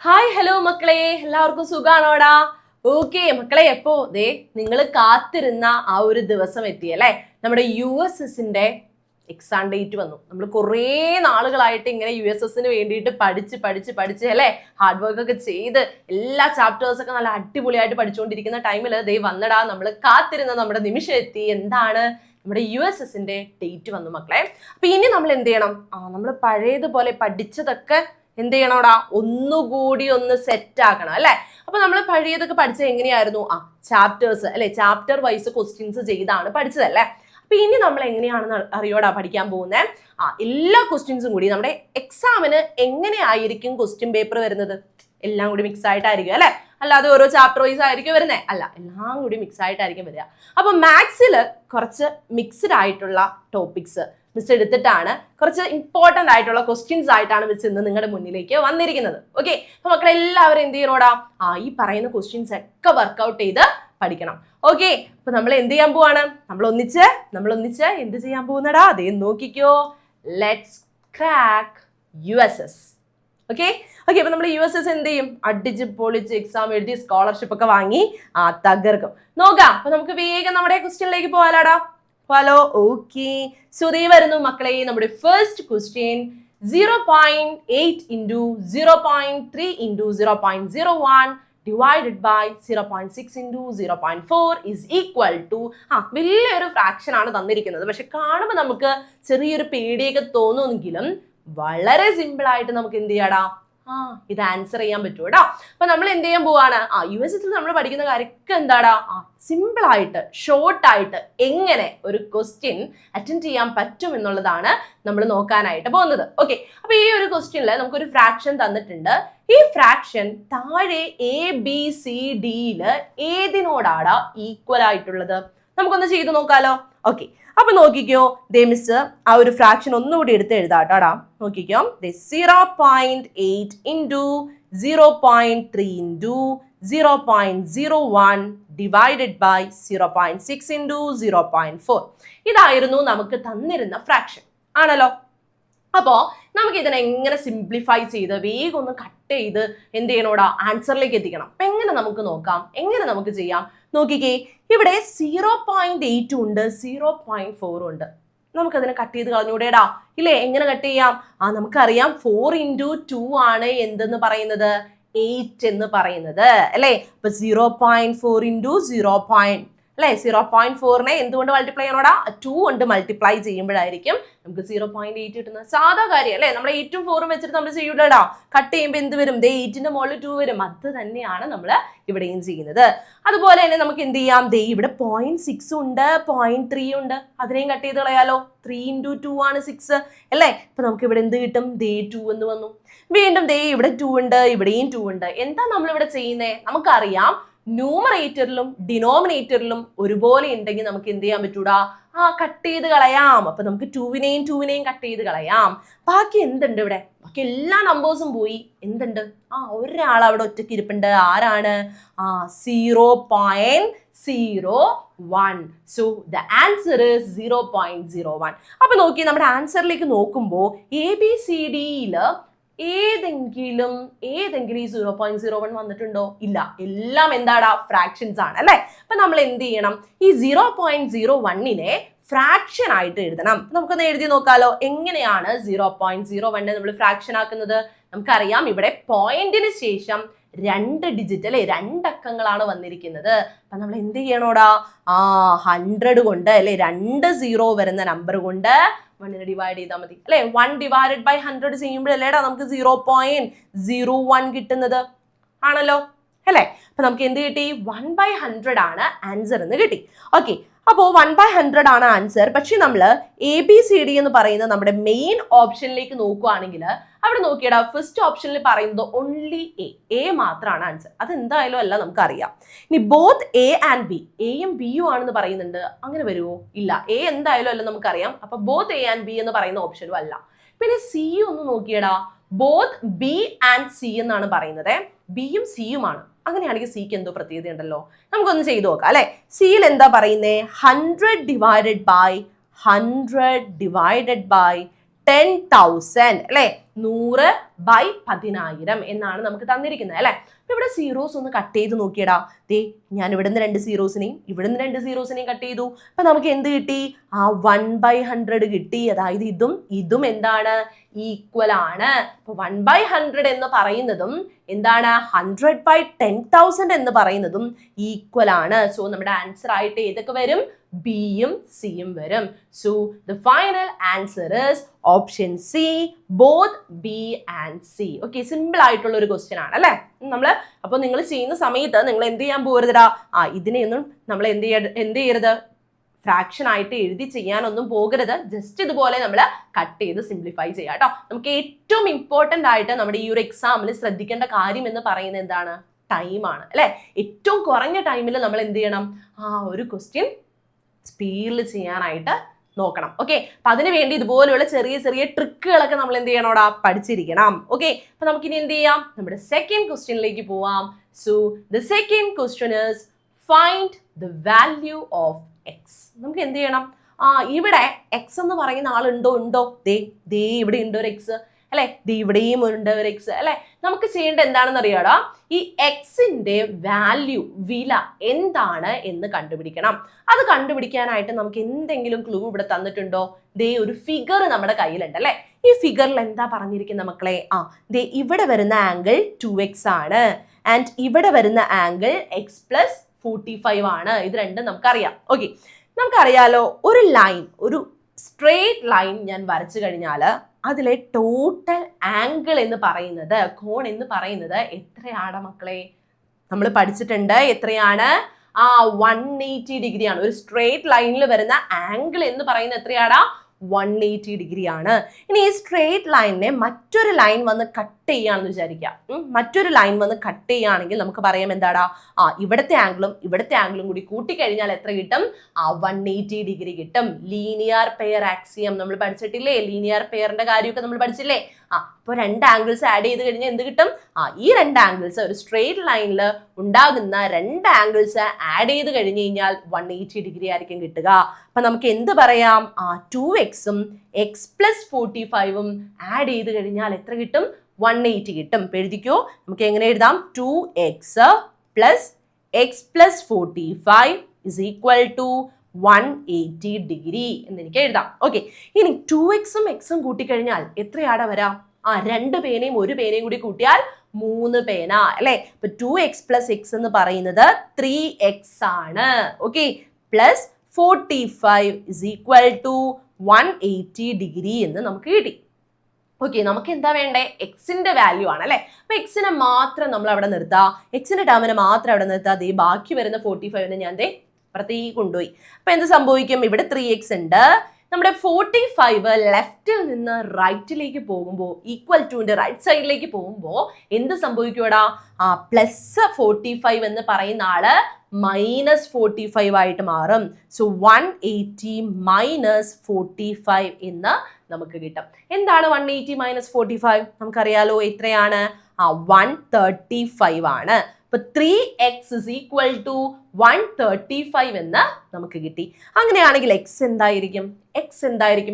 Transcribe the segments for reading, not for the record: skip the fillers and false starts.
Hi hello മക്കളെ, എല്ലാവർക്കും സുഖാണോടാ? Okay മക്കളെ, എപ്പോ ദേ നിങ്ങൾ കാത്തിരുന്ന ആ ഒരു ദിവസം എത്തിയല്ലേ? നമ്മുടെ USSന്റെ എക്സാം ഡേറ്റ് വന്നു. നമ്മൾ കുറേ നാളുകളായിട്ട് ഇങ്ങനെ USSന് വേണ്ടിയിട്ട് പഠിച്ച് അല്ലേ, ഹാർഡ് വർക്ക് ഒക്കെ ചെയ്ത് എല്ലാ ചാപ്റ്റേഴ്സ് ഒക്കെ നല്ല അടിപൊളിയായിട്ട് പഠിച്ചുകൊണ്ടിരിക്കുന്ന ടൈമിൽ ദേ വന്നടാ നമ്മൾ കാത്തിരുന്ന നമ്മുടെ നിമിഷം എത്തി. എന്താണ്? നമ്മുടെ USSന്റെ ഡേറ്റ് വന്നു മക്കളെ. അപ്പൊ ഇനി നമ്മൾ എന്ത് ചെയ്യണം? നമ്മൾ പഴയതുപോലെ പഠിച്ചതൊക്കെ എന്ത് ചെയ്യണോടാ? ഒന്നുകൂടി ഒന്ന് സെറ്റ് ആക്കണം അല്ലെ. അപ്പൊ നമ്മൾ പഴയതൊക്കെ പഠിച്ചത് എങ്ങനെയായിരുന്നു? ചാപ്റ്റേഴ്സ് അല്ലെ, ചാപ്റ്റർ വൈസ് ക്വസ്റ്റ്യൻസ് ചെയ്താണ് പഠിച്ചതല്ലേ. അപ്പൊ ഇനി നമ്മൾ എങ്ങനെയാണെന്ന് അറിയോടാ പഠിക്കാൻ പോകുന്നത്? എല്ലാ ക്വസ്റ്റ്യൻസും കൂടി നമ്മുടെ എക്സാമിന് എങ്ങനെയായിരിക്കും ക്വസ്റ്റ്യൻ പേപ്പർ വരുന്നത്? എല്ലാം കൂടി മിക്സ് ആയിട്ടായിരിക്കും അല്ലെ, അല്ലാതെ ഓരോ ചാപ്റ്റർ വൈസ് ആയിരിക്കും വരുന്നത് അല്ല, എല്ലാം കൂടി മിക്സ് ആയിട്ടായിരിക്കും വരിക. അപ്പൊ മാത്സിൽ കുറച്ച് മിക്സ്ഡ് ആയിട്ടുള്ള ടോപ്പിക്സ് മിസ് എടുത്തിട്ടാണ്, കുറച്ച് ഇമ്പോർട്ടന്റ് ആയിട്ടുള്ള ക്വസ്റ്റ്യൻസ് ആയിട്ടാണ് മിസ് ഇന്ന് നിങ്ങളുടെ മുന്നിലേക്ക് വന്നിരിക്കുന്നത്. ഓക്കെ, അപ്പൊ മക്കളെല്ലാവരും എന്ത് ചെയ്യണോടാ? ഈ പറയുന്ന ക്വസ്റ്റ്യൻസ് ഒക്കെ വർക്ക്ഔട്ട് ചെയ്ത് പഠിക്കണം. ഓക്കെ, അപ്പൊ നമ്മൾ എന്ത് ചെയ്യാൻ പോവാണ്? നമ്മൾ ഒന്നിച്ച് എന്ത് ചെയ്യാൻ പോകുന്നടാ? അതേ നോക്കിക്കോ, ലെറ്റ്സ് ക്രാക്ക് USS. ഓക്കെ, അപ്പൊ നമ്മൾ USS എന്ത് ചെയ്യും? അടിച്ച് പൊളിച്ച് എക്സാം എഴുതി സ്കോളർഷിപ്പ് ഒക്കെ വാങ്ങി തകർക്കും. നോക്കാം. അപ്പൊ നമുക്ക് വേഗം നമ്മുടെ ക്വസ്റ്റ്യനിലേക്ക് പോകാലാടാ. Hello, okay. സുധി വരുന്നു മക്കളെ. നമ്മുടെ first question 0.8 into 0.3 into 0.01 divided by 0.6 into 0.4 is equal to വലിയൊരു ഫ്രാക്ഷൻ ആണ് തന്നിരിക്കുന്നത്. പക്ഷെ കാണുമ്പോൾ നമുക്ക് ചെറിയൊരു പേടിയൊക്കെ തോന്നുമെങ്കിലും വളരെ സിമ്പിൾ ആയിട്ട് നമുക്ക് എന്ത് ചെയ്യാടാ? ഇത് ആൻസർ ചെയ്യാൻ പറ്റും കേട്ടോ. അപ്പൊ നമ്മൾ എന്ത് ചെയ്യാൻ പോവാണ്? USSൽ നമ്മൾ പഠിക്കുന്ന കാര്യമൊക്കെ എന്താടാ? സിമ്പിൾ ആയിട്ട് ഷോർട്ട് ആയിട്ട് എങ്ങനെ ഒരു ക്വസ്റ്റ്യൻ അറ്റൻഡ് ചെയ്യാൻ പറ്റും എന്നുള്ളതാണ് നമ്മൾ നോക്കാനായിട്ട് പോകുന്നത്. ഓക്കെ, അപ്പൊ ഈ ഒരു ക്വസ്റ്റ്യനിൽ നമുക്കൊരു ഫ്രാക്ഷൻ തന്നിട്ടുണ്ട്. ഈ ഫ്രാക്ഷൻ താഴെ ABCDയിൽ ഏതിനോടാടാ ഈക്വൽ ആയിട്ടുള്ളത്? നമുക്കൊന്ന് ചെയ്ത് നോക്കാലോ. ഓക്കെ, അപ്പൊ നോക്കിക്കോ, ദേ മിസ് ആ ഒരു ഫ്രാക്ഷൻ ഒന്നുകൂടി എടുത്ത് എഴുതാട്ടാടാ. നോക്കിക്കോ, 0.8 into 0.3 into 0.01 divided by 0.6 into 0.4. ഇതായിരുന്നു നമുക്ക് തന്നിരുന്ന ഫ്രാക്ഷൻ ആണല്ലോ. അപ്പോ നമുക്ക് ഇതിനെ എങ്ങനെ സിംപ്ലിഫൈ ചെയ്ത് വേഗം ഒന്ന് കട്ട് ചെയ്ത് എന്ത് ചെയ്യണോടാ? ആൻസറിലേക്ക് എത്തിക്കണം. അപ്പൊ എങ്ങനെ നമുക്ക് നോക്കാം, എങ്ങനെ നമുക്ക് ചെയ്യാം? നോക്കിക്കേ, ഇവിടെ 0.8 ഉണ്ട്, 0.4 ഉണ്ട്. നമുക്കതിനെ കട്ട് ചെയ്ത് കളഞ്ഞൂടേടാ ഇല്ലേ? എങ്ങനെ കട്ട് ചെയ്യാം? നമുക്കറിയാം 4 into 2 ആണ് എന്തെന്ന് പറയുന്നത്? 8 എന്ന് പറയുന്നത് അല്ലേ. അപ്പൊ 0.4 into 0. അല്ലെ, 0.4നെ എന്തുകൊണ്ട് മൾട്ടിപ്ലൈ ചെയ്യണോടാ? 2 കൊണ്ട് മൾട്ടിപ്ലൈ ചെയ്യുമ്പോഴായിരിക്കും നമുക്ക് 0.8 കിട്ടുന്നത്. സാധാ കാര്യം അല്ലെ, നമ്മൾ 8ഉം 4ഉം വെച്ചിട്ട് നമ്മൾ ചെയ്യൂടാ. കട്ട് ചെയ്യുമ്പോൾ എന്ത് വരും? 8ന്റെ മുകളിൽ 2 വരും. അത് തന്നെയാണ് നമ്മൾ ഇവിടെയും ചെയ്യുന്നത്. അതുപോലെ തന്നെ നമുക്ക് എന്ത് ചെയ്യാം? ഇവിടെ 0.6 ഉണ്ട്, 0.3 ഉണ്ട്. അതിനെയും കട്ട് ചെയ്ത് കളയാലോ. 3 into 2 ആണ് 6 അല്ലേ. അപ്പൊ നമുക്ക് ഇവിടെ എന്ത് കിട്ടും? 2 എന്ന് വന്നു. വീണ്ടും ഇവിടെ 2 ഉണ്ട്, ഇവിടെയും 2 ഉണ്ട്. എന്താ നമ്മൾ ഇവിടെ ചെയ്യുന്നേ? നമുക്കറിയാം ന്യൂമറേറ്ററിലും ഡിനോമിനേറ്ററിലും ഒരുപോലെ ഉണ്ടെങ്കിൽ നമുക്ക് എന്ത് ചെയ്യാൻ പറ്റൂടാ? കട്ട് ചെയ്ത് കളയാം. അപ്പൊ നമുക്ക് 2വിനെയും കട്ട് ചെയ്ത് കളയാം. ബാക്കി എന്തുണ്ട് ഇവിടെ? ബാക്കി എല്ലാ നമ്പേഴ്സും പോയി. എന്തുണ്ട്? ഒരാൾ അവിടെ ഒറ്റയ്ക്ക് ഇരിപ്പുണ്ട്. ആരാണ്? 0.01. So the answer is 0.01. അപ്പൊ നോക്കി, നമ്മുടെ ആൻസറിലേക്ക് നോക്കുമ്പോൾ ABCDയിൽ ഏതെങ്കിലും ഈ 0.01 വന്നിട്ടുണ്ടോ? ഇല്ല. എല്ലാം എന്താടാ? ഫ്രാക്ഷൻസ് ആണ് അല്ലെ. അപ്പൊ നമ്മൾ എന്ത് ചെയ്യണം? ഈ 0.01നെ ഫ്രാക്ഷൻ ആയിട്ട് എഴുതണം. നമുക്കൊന്ന് എഴുതി നോക്കാലോ. എങ്ങനെയാണ് 0.01 നമ്മൾ ഫ്രാക്ഷൻ ആക്കുന്നത്? നമുക്കറിയാം ഇവിടെ പോയിന്റിന് ശേഷം 2 ഡിജിറ്റ് അല്ലെ, 2 അക്കങ്ങളാണ് വന്നിരിക്കുന്നത്. അപ്പൊ നമ്മൾ എന്ത് ചെയ്യണോടാ? 100 കൊണ്ട് അല്ലെ, 2 0 വരുന്ന നമ്പർ കൊണ്ട് 1നെ ഡിവൈഡ് ചെയ്താൽ മതി അല്ലെ. 1 divided by 100 ചെയ്യുമ്പോഴല്ലേടാ നമുക്ക് 0.01 കിട്ടുന്നത് ആണല്ലോ അല്ലെ. അപ്പൊ നമുക്ക് എന്ത് കിട്ടി? 1/100 ആണ് ആൻസർ എന്ന് കിട്ടി. ഓക്കെ, അപ്പോ 1/100 ആണ് ആൻസർ. പക്ഷെ നമ്മൾ ABCD എന്ന് പറയുന്ന നമ്മുടെ മെയിൻ ഓപ്ഷനിലേക്ക് നോക്കുകയാണെങ്കിൽ അവിടെ നോക്കിയടാ, ഫസ്റ്റ് ഓപ്ഷനിൽ പറയുന്നത് ഓൺലി എ മാത്രമാണ് ആൻസർ. അതെന്തായാലും അല്ല, നമുക്കറിയാം. ഇനി ബോത്ത് A and B, എയും ബിയും ആണെന്ന് പറയുന്നുണ്ട്. അങ്ങനെ വരുമോ? ഇല്ല. എ എന്തായാലും അല്ല, നമുക്കറിയാം. അപ്പൊ ബോത്ത് A and B എന്ന് പറയുന്ന ഓപ്ഷനും അല്ല. പിന്നെ സി ഒന്ന് നോക്കിയടാ, ബോത്ത് B and C എന്നാണ് പറയുന്നത്. ബിയും സിയുമാണ്. അങ്ങനെയാണെങ്കിൽ സിക്ക് എന്തോ പ്രത്യേകത ഉണ്ടല്ലോ. നമുക്കൊന്ന് ചെയ്തു നോക്കാം അല്ലെ. സിയിൽ എന്താ പറയുന്നേ? 100 divided by 10,000 അല്ലെ. 100 ബൈ 10,000 എന്നാണ് നമുക്ക് തന്നിരിക്കുന്നത് അല്ലെ. അപ്പൊ ഇവിടെ സീറോസ് ഒന്ന് കട്ട് ചെയ്ത് നോക്കിയടാ. ദേ ഞാൻ ഇവിടുന്ന് 2 സീറോസിനെയും ഇവിടുന്ന് 2 സീറോസിനെയും കട്ട് ചെയ്തു. അപ്പൊ നമുക്ക് എന്ത് കിട്ടി? ആ 1/100 കിട്ടി. അതായത് ഇതും എന്താണ്? ഈക്വൽ ആണ്. അപ്പൊ 1/100 എന്ന് പറയുന്നതും എന്താണ്? 100/10,000 എന്ന് പറയുന്നതും ഈക്വൽ ആണ്. സോ നമ്മുടെ ആൻസർ ആയിട്ട് ഏതൊക്കെ വരും? ബിയും സിയും വരും. So the final answer is option C, both B and C. Okay, simple ആയിട്ടുള്ള ഒരു ക്വസ്റ്റ്യൻ ആണ് അല്ലെ. അപ്പൊ നിങ്ങൾ ചെയ്യുന്ന സമയത്ത് നിങ്ങൾ എന്ത് ചെയ്യാൻ പോകരുതാ? ഇതിനെയൊന്നും നമ്മൾ എന്ത് ചെയ്യരുത്? ഫ്രാക്ഷൻ ആയിട്ട് എഴുതി ചെയ്യാനൊന്നും പോകരുത്. ജസ്റ്റ് ഇതുപോലെ നമ്മൾ കട്ട് ചെയ്ത് സിംപ്ലിഫൈ ചെയ്യാം കേട്ടോ. നമുക്ക് ഏറ്റവും ഇമ്പോർട്ടന്റ് ആയിട്ട് നമ്മുടെ ഈ ഒരു എക്സാമിൽ ശ്രദ്ധിക്കേണ്ട കാര്യം എന്ന് പറയുന്നത് എന്താണ്? ടൈമാണ് അല്ലെ. ഏറ്റവും കുറഞ്ഞ ടൈമിൽ നമ്മൾ എന്ത് ചെയ്യണം? ഒരു ക്വസ്റ്റ്യൻ സ്പീഡിൽ ചെയ്യാനായിട്ട് നോക്കണം. ഓക്കെ, അപ്പൊ അതിനു വേണ്ടി ഇതുപോലെയുള്ള ചെറിയ ചെറിയ ട്രിക്കുകളൊക്കെ നമ്മൾ എന്ത് ചെയ്യണോടാ? പഠിച്ചിരിക്കണം. ഓക്കെ, അപ്പൊ നമുക്കിനി എന്ത് ചെയ്യാം? നമ്മുടെ സെക്കൻഡ് ക്വസ്റ്റ്യനിലേക്ക് പോവാം. So the second question is find the value of X. നമുക്ക് എന്ത് ചെയ്യണം? ഇവിടെ എക്സ് എന്ന് പറയുന്ന ആളുണ്ടോ? ദേ ഇവിടെ ഉണ്ട് ഒരു എക്സ് അല്ലെ. ഇവിടെയും ഉണ്ട് ഒരു എക്സ് അല്ലെ. നമുക്ക് ചെയ്യേണ്ട എന്താണെന്ന് അറിയാടാ? ഈ എക്സിന്റെ വാല്യൂ, വില എന്താണ് എന്ന് കണ്ടുപിടിക്കണം. അത് കണ്ടുപിടിക്കാനായിട്ട് നമുക്ക് എന്തെങ്കിലും ക്ലൂ ഇവിടെ തന്നിട്ടുണ്ടോ? ദേ ഒരു ഫിഗർ നമ്മുടെ കയ്യിലുണ്ട് അല്ലെ. ഈ ഫിഗറിൽ എന്താ പറഞ്ഞിരിക്കുന്ന മക്കളെ? ദേ ഇവിടെ വരുന്ന ആംഗിൾ 2x ആണ്. ആൻഡ് ഇവിടെ വരുന്ന ആംഗിൾ x+45 ആണ്. ഇത് രണ്ടും നമുക്കറിയാം. ഓക്കെ, നമുക്കറിയാലോ ഒരു ലൈൻ, ഒരു സ്ട്രെയിറ്റ് ലൈൻ ഞാൻ വരച്ചു കഴിഞ്ഞാൽ അതിലെ ടോട്ടൽ ആംഗിൾ എന്ന് പറയുന്നത്, കോൺ എന്ന് പറയുന്നത് എത്രയാണ് മക്കളെ? നമ്മൾ പഠിച്ചിട്ടുണ്ട്. എത്രയാണ്? 180 ഡിഗ്രിയാണ്. ഒരു സ്ട്രെയിറ്റ് ലൈനിൽ വരുന്ന ആംഗിൾ എന്ന് പറയുന്നത് എത്രയാടാ? 180 ഡിഗ്രി ആണ്. ഇനി ഈ സ്ട്രെയിറ്റ് ലൈനിനെ മറ്റൊരു ലൈൻ വന്ന് കട്ട് ചെയ്യാണെന്ന് വിചാരിക്കാം. മറ്റൊരു ലൈൻ വന്ന് കട്ട് ചെയ്യുകയാണെങ്കിൽ നമുക്ക് പറയാം എന്താടാ? ഇവിടുത്തെ ആംഗിളും കൂടി കൂട്ടിക്കഴിഞ്ഞാൽ എത്ര കിട്ടും? 180 ഡിഗ്രി കിട്ടും. ലീനിയർ പെയർ ആക്സിയം നമ്മൾ പഠിച്ചിട്ടില്ലേ? ലീനിയർ പെയറിന്റെ കാര്യമൊക്കെ നമ്മൾ പഠിച്ചില്ലേ? അപ്പൊ 2 ആംഗിൾസ് ആഡ് ചെയ്ത് കഴിഞ്ഞാൽ എന്ത് കിട്ടും? ഈ 2 ആംഗിൾസ്, ഒരു സ്ട്രെയിറ്റ് ലൈനിൽ ഉണ്ടാകുന്ന 2 ആംഗിൾസ് ആഡ് ചെയ്ത് കഴിഞ്ഞ് കഴിഞ്ഞാൽ 180 ഡിഗ്രി ആയിരിക്കും കിട്ടുക. അപ്പൊ നമുക്ക് എന്ത് പറയാം? 2xഉം x+45ഉം ആഡ് ചെയ്ത് കഴിഞ്ഞാൽ എത്ര കിട്ടും? 180 കിട്ടും. എഴുതിക്കോ. നമുക്ക് എങ്ങനെ എഴുതാം? 2x + x+45 = 180 ഡിഗ്രി എന്ന് എനിക്ക് എഴുതാം. ഓക്കെ, ഇനി 2xഉം xഉം കൂട്ടിക്കഴിഞ്ഞാൽ എത്രയാടാ വരാം? 2 പേനയും 1 പേനയും കൂടി കൂട്ടിയാൽ 3 പേന അല്ലെ. ഇപ്പൊ 2x + x എന്ന് പറയുന്നത് 3x ആണ്. ഓക്കെ, +45 = 180 ഡിഗ്രി എന്ന് നമുക്ക് കിട്ടി. ഓക്കെ, നമുക്ക് എന്താ വേണ്ടേ? എക്സിന്റെ വാല്യൂ ആണ് അല്ലെ. അപ്പൊ എക്സിനെ മാത്രം നമ്മൾ അവിടെ നിർത്താം. എക്സിന്റെ ടേമിനെ മാത്രം അവിടെ നിർത്താതെ ബാക്കി വരുന്ന 45 ഞാൻ അപ്പുറത്തേക്ക് കൊണ്ടുപോയി. അപ്പൊ എന്ത് സംഭവിക്കും? ഇവിടെ 3x ഉണ്ട്. നമ്മുടെ 45 ലെഫ്റ്റിൽ നിന്ന് റൈറ്റിലേക്ക് പോകുമ്പോൾ, ഈക്വൽ ടുന്റെ റൈറ്റ് സൈഡിലേക്ക് പോകുമ്പോൾ എന്ത് സംഭവിക്കൂടാ? +45 എന്ന് പറയുന്ന ആള് -45 ആയിട്ട് മാറും. സോ 180 - 45 എന്ന് നമുക്ക് കിട്ടും. എന്താണ് 180 - 45? നമുക്കറിയാലോ എത്രയാണ്? 135 ആണ്. അപ്പൊ 3x = 135 എന്ന് നമുക്ക് കിട്ടി. അങ്ങനെയാണെങ്കിൽ എക്സ് എന്തായിരിക്കും?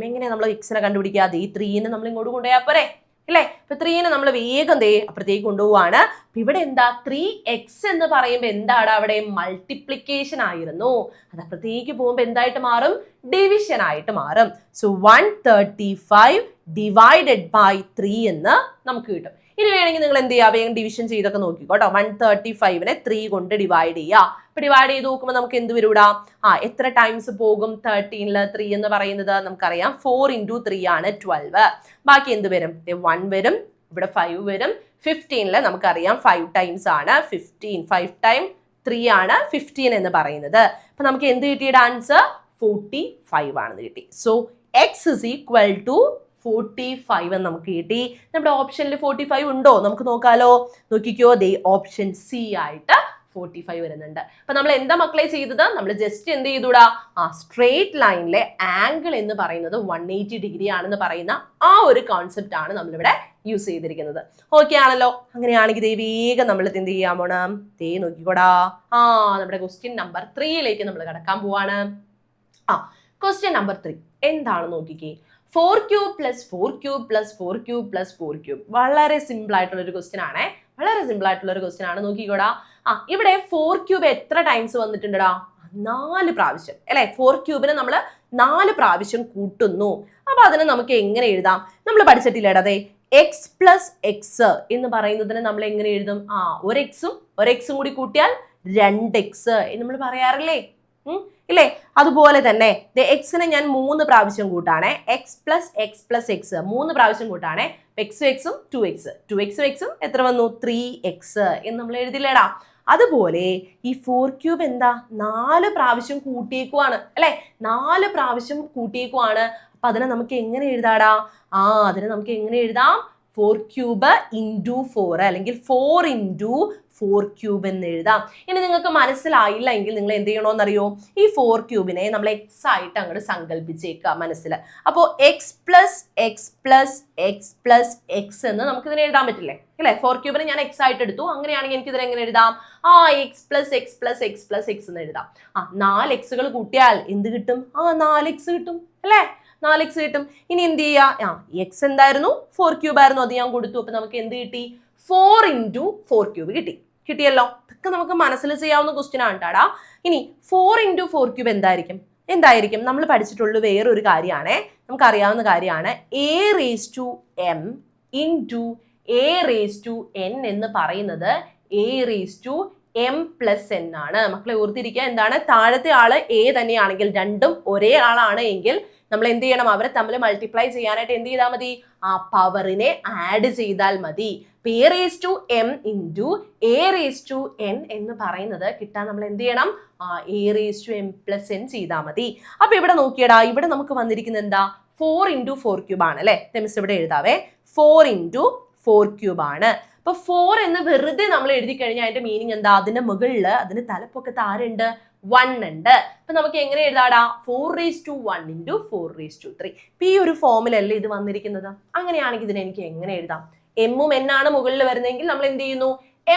എങ്ങനെ നമ്മൾ എക്സിനെ കണ്ടുപിടിക്കുക? ഈ 3നെ നമ്മൾ ഇങ്ങോട്ട് കൊണ്ടുപോയാൽ പോരെ അല്ലേ? അപ്പൊ 3നെ നമ്മൾ വേഗം അപ്പുറത്തേക്ക് കൊണ്ടുപോവാണ്. ഇവിടെ എന്താ? 3x എന്ന് പറയുമ്പോൾ എന്താണ്? അവിടെ മൾട്ടിപ്ലിക്കേഷൻ ആയിരുന്നു. അത് അപ്പുറത്തേക്ക് പോകുമ്പോൾ എന്തായിട്ട് മാറും? ഡിവിഷൻ ആയിട്ട് മാറും. സോ 135 / 3 എന്ന് നമുക്ക് കിട്ടും. ഇനി വേണമെങ്കിൽ നിങ്ങൾ എന്ത് ചെയ്യുക? വേഗം ഡിവിഷൻ ചെയ്തൊക്കെ നോക്കിക്കോട്ടോ. 135നെ 3 കൊണ്ട് ഡിവൈഡ് ചെയ്യുക. അപ്പൊ ഡിവൈഡ് ചെയ്ത് നോക്കുമ്പോൾ നമുക്ക് എന്ത് വരൂടാ? എത്ര ടൈംസ് പോകും 13ൽ 3 എന്ന് പറയുന്നത്? നമുക്കറിയാം 4 × 3 ആണ് 12. ബാക്കി എന്ത് വരും? 1 വരും. ഇവിടെ 5 വരും. 15ൽ നമുക്കറിയാം 5 ടൈംസ് ആണ് 15. 5 ടൈം 3 ആണ് 15 എന്ന് പറയുന്നത്. അപ്പൊ നമുക്ക് എന്ത് കിട്ടിയുടെ ആൻസർ? 45 ആണെന്ന് കിട്ടി. സോ x = 45 എന്ന് നമുക്ക് കിട്ടി. നമ്മുടെ ഓപ്ഷനിൽ 45 ഉണ്ടോ? നമുക്ക് നോക്കാലോ. നോക്കിക്കോ, ഓപ്ഷൻ സി ആയിട്ട് 45 വരുന്നുണ്ട്. അപ്പൊ നമ്മൾ എന്താ മക്കളെ ചെയ്തത്? നമ്മൾ ജസ്റ്റ് എന്ത് ചെയ്തൂടാ? സ്ട്രെയിറ്റ് ലൈനിലെ ആംഗിൾ എന്ന് പറയുന്നത് 180 ഡിഗ്രി ആണെന്ന് പറയുന്ന ആ ഒരു കോൺസെപ്റ്റ് ആണ് നമ്മളിവിടെ യൂസ് ചെയ്തിരിക്കുന്നത്. ഓക്കെ ആണല്ലോ. അങ്ങനെയാണെങ്കിൽ വേഗം നമ്മൾ എന്ത് ചെയ്യാൻ പോണം? നോക്കിക്കോടാ. നമ്മുടെ ക്വസ്റ്റ്യൻ നമ്പർ 3യിലേക്ക് നമ്മൾ കടക്കാൻ പോവാണ്. ക്വസ്റ്റ്യൻ നമ്പർ 3 എന്താണ് നോക്കിക്കേ. 4³ + 4³ + 4³ + 4³. വളരെ സിമ്പിൾ ആയിട്ടുള്ള ഒരു ക്വസ്റ്റ്യൻ ആണേ, വളരെ സിമ്പിൾ ആയിട്ടുള്ള ഒരു ക്വസ്റ്റ്യൻ ആണ്. നോക്കിക്കോടാ, ഇവിടെ 4³ എത്ര ടൈംസ് വന്നിട്ടുണ്ടടാ? 4 പ്രാവശ്യം അല്ലെ. 4³ നമ്മൾ 4 പ്രാവശ്യം കൂട്ടുന്നു. അപ്പൊ അതിനെ നമുക്ക് എങ്ങനെ എഴുതാം? നമ്മൾ പഠിച്ചിട്ടില്ലേടേ, എക്സ് പ്ലസ് എക്സ് എന്ന് പറയുന്നതിന് നമ്മൾ എങ്ങനെ എഴുതും? ഒരു എക്സും കൂടി കൂട്ടിയാൽ 2x എന്ന് നമ്മൾ പറയാറില്ലേ? ഇല്ലേ? അതുപോലെ തന്നെ എക്സിനെ ഞാൻ 3 പ്രാവശ്യം കൂട്ടാണേ. എക്സ് പ്ലസ് എക്സ് 3 പ്രാവശ്യം കൂട്ടാണേ. എക്സും എക്സും 2x എക്സും എത്ര വന്നു? 3x എന്ന് നമ്മൾ എഴുതില്ലേടാ. അതുപോലെ ഈ 4³ എന്താ? 4 പ്രാവശ്യം കൂട്ടിയേക്കുവാണ് അല്ലെ. 4 പ്രാവശ്യം കൂട്ടിയേക്കുവാണ്. അപ്പൊ അതിനെ നമുക്ക് എങ്ങനെ എഴുതാടാ? അതിനെ നമുക്ക് എങ്ങനെ എഴുതാം? 4³ × 4 അല്ലെങ്കിൽ 4 × 4³ എന്ന് എഴുതാം. ഇനി നിങ്ങൾക്ക് മനസ്സിലായില്ല എങ്കിൽ നിങ്ങൾ എന്ത് ചെയ്യണമെന്നറിയോ? ഈ 4³ നമ്മൾ എക്സ് ആയിട്ട് അങ്ങോട്ട് സങ്കല്പിച്ചേക്കുക മനസ്സിൽ. അപ്പോൾ എക്സ് പ്ലസ് എക്സ് എന്ന് നമുക്ക് ഇതിനെ എഴുതാൻ പറ്റില്ലേ? അല്ലെ? 4³ ഞാൻ എക്സ് ആയിട്ട് എടുത്തു. അങ്ങനെയാണെങ്കിൽ എനിക്ക് ഇതിനെ എങ്ങനെ എഴുതാം? എക്സ് പ്ലസ് എക്സ് എന്ന് എഴുതാം. 4 എക്സുകൾ കൂട്ടിയാൽ എന്ത് കിട്ടും? 4x കിട്ടും അല്ലേ? 4x കിട്ടും. ഇനി എന്ത് ചെയ്യുക? എക്സ് എന്തായിരുന്നു? 4³ ആയിരുന്നു, അത് ഞാൻ കൊടുത്തു. അപ്പൊ നമുക്ക് എന്ത് കിട്ടി? 4 × 4³ കിട്ടിയല്ലോ. ഇതൊക്കെ നമുക്ക് മനസ്സിൽ ചെയ്യാവുന്ന ക്വസ്റ്റ്യൻ ആണ് ടാടാ. ഇനി 4 × 4³ എന്തായിരിക്കും? നമ്മൾ പഠിച്ചിട്ടുള്ള വേറൊരു കാര്യമാണേ, നമുക്കറിയാവുന്ന കാര്യമാണ്. a⁴m × a⁴n എന്ന് പറയുന്നത് a⁴m + n ആണ്. മക്കളെ ഓർത്തിരിക്കുക, എന്താണ്? താഴത്തെ ആള് a തന്നെയാണെങ്കിൽ, രണ്ടും ഒരേ ആളാണ് എങ്കിൽ നമ്മൾ എന്ത് ചെയ്യണം? അവരെ തമ്മിൽ മൾട്ടിപ്ലൈ ചെയ്യാനായിട്ട് എന്ത് ചെയ്താൽ മതി? പവറിനെ ആഡ് ചെയ്താൽ മതി. a⁴m × a⁴n എന്ന് പറയുന്നത് കിട്ടാൻ നമ്മൾ എന്ത് ചെയ്യണം? a⁴m + n ചെയ്താൽ മതി. അപ്പൊ ഇവിടെ നോക്കിയടാ, ഇവിടെ നമുക്ക് വന്നിരിക്കുന്നത് എന്താ? 4 × 4³ ആണ് അല്ലെ. മിസ് ഇവിടെ എഴുതാവേ, 4 × 4³ ആണ്. അപ്പൊ 4 എന്ന് വെറുതെ നമ്മൾ എഴുതി കഴിഞ്ഞാൽ അതിന്റെ മീനിങ് എന്താ? അതിന്റെ മുകളിൽ, അതിന് തലപ്പൊക്കത്ത് ആരുണ്ട്? 1 ഉണ്ട്. അപ്പൊ നമുക്ക് എങ്ങനെ എഴുതാടാ? 4⁴1 × 4⁴3. ഇപ്പൊ ഈ ഒരു ഫോമിലല്ലേ ഇത് വന്നിരിക്കുന്നത്. അങ്ങനെയാണെങ്കിൽ ഇതിനെ എനിക്ക് എങ്ങനെ എഴുതാം? എമ്മും n ആണ് മുകളിൽ വരുന്നതെങ്കിൽ നമ്മൾ എന്ത് ചെയ്യുന്നു?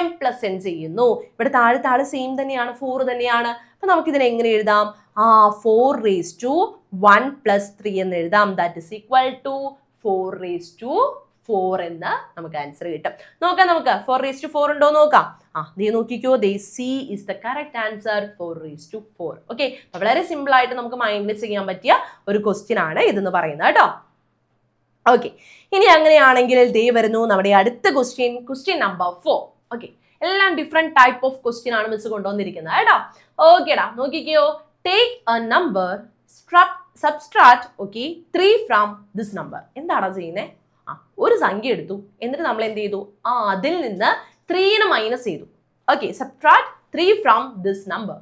m + n ചെയ്യുന്നു. ഇവിടെ താഴെ സെയിം തന്നെയാണ്, 4 തന്നെയാണ്. അപ്പൊ നമുക്ക് ഇതിനെ എങ്ങനെ എഴുതാം? 4⁴1 + 3 എന്ന് എഴുതാം. ദാറ്റ് ഈസ് ഈക്വൽ ടു 4⁴4 എന്ന് നമുക്ക് ആൻസർ കിട്ടും. നോക്കാം നമുക്ക് 4⁴4 ഉണ്ടോ നോക്കാം. നീ നോക്കിക്കോ, C is the correct answer, 4⁴4. Okay, വളരെ സിമ്പിൾ ആയിട്ട് നമുക്ക് മൈൻഡിൽ ചെയ്യാൻ പറ്റിയ ഒരു ക്വസ്റ്റ്യൻ ആണ് ഇതെന്ന് പറയുന്നത് കേട്ടോ. ഓക്കെ, ഇനി അങ്ങനെയാണെങ്കിൽ വരുന്നു നമ്മുടെ അടുത്ത ക്വസ്റ്റ്യൻ നമ്പർ 4. ഓക്കെ, എല്ലാം ഡിഫറെന്റ് ടൈപ്പ് ഓഫ് ക്വസ്റ്റ്യൻ ആണ് മിസ് കൊണ്ടുവന്നിരിക്കുന്നത് കേട്ടോ. ഓക്കേടാ, നോക്കിക്കോ. Take A number, subtract 3 from this number. എന്താടാ ചെയ്യുന്നേ? ഒരു സംഖ്യ എടുത്തു, എന്നിട്ട് നമ്മൾ എന്ത് ചെയ്തു? അതിൽ നിന്ന് 3നെ മൈനസ് ചെയ്തു. Okay, subtract 3 from this number.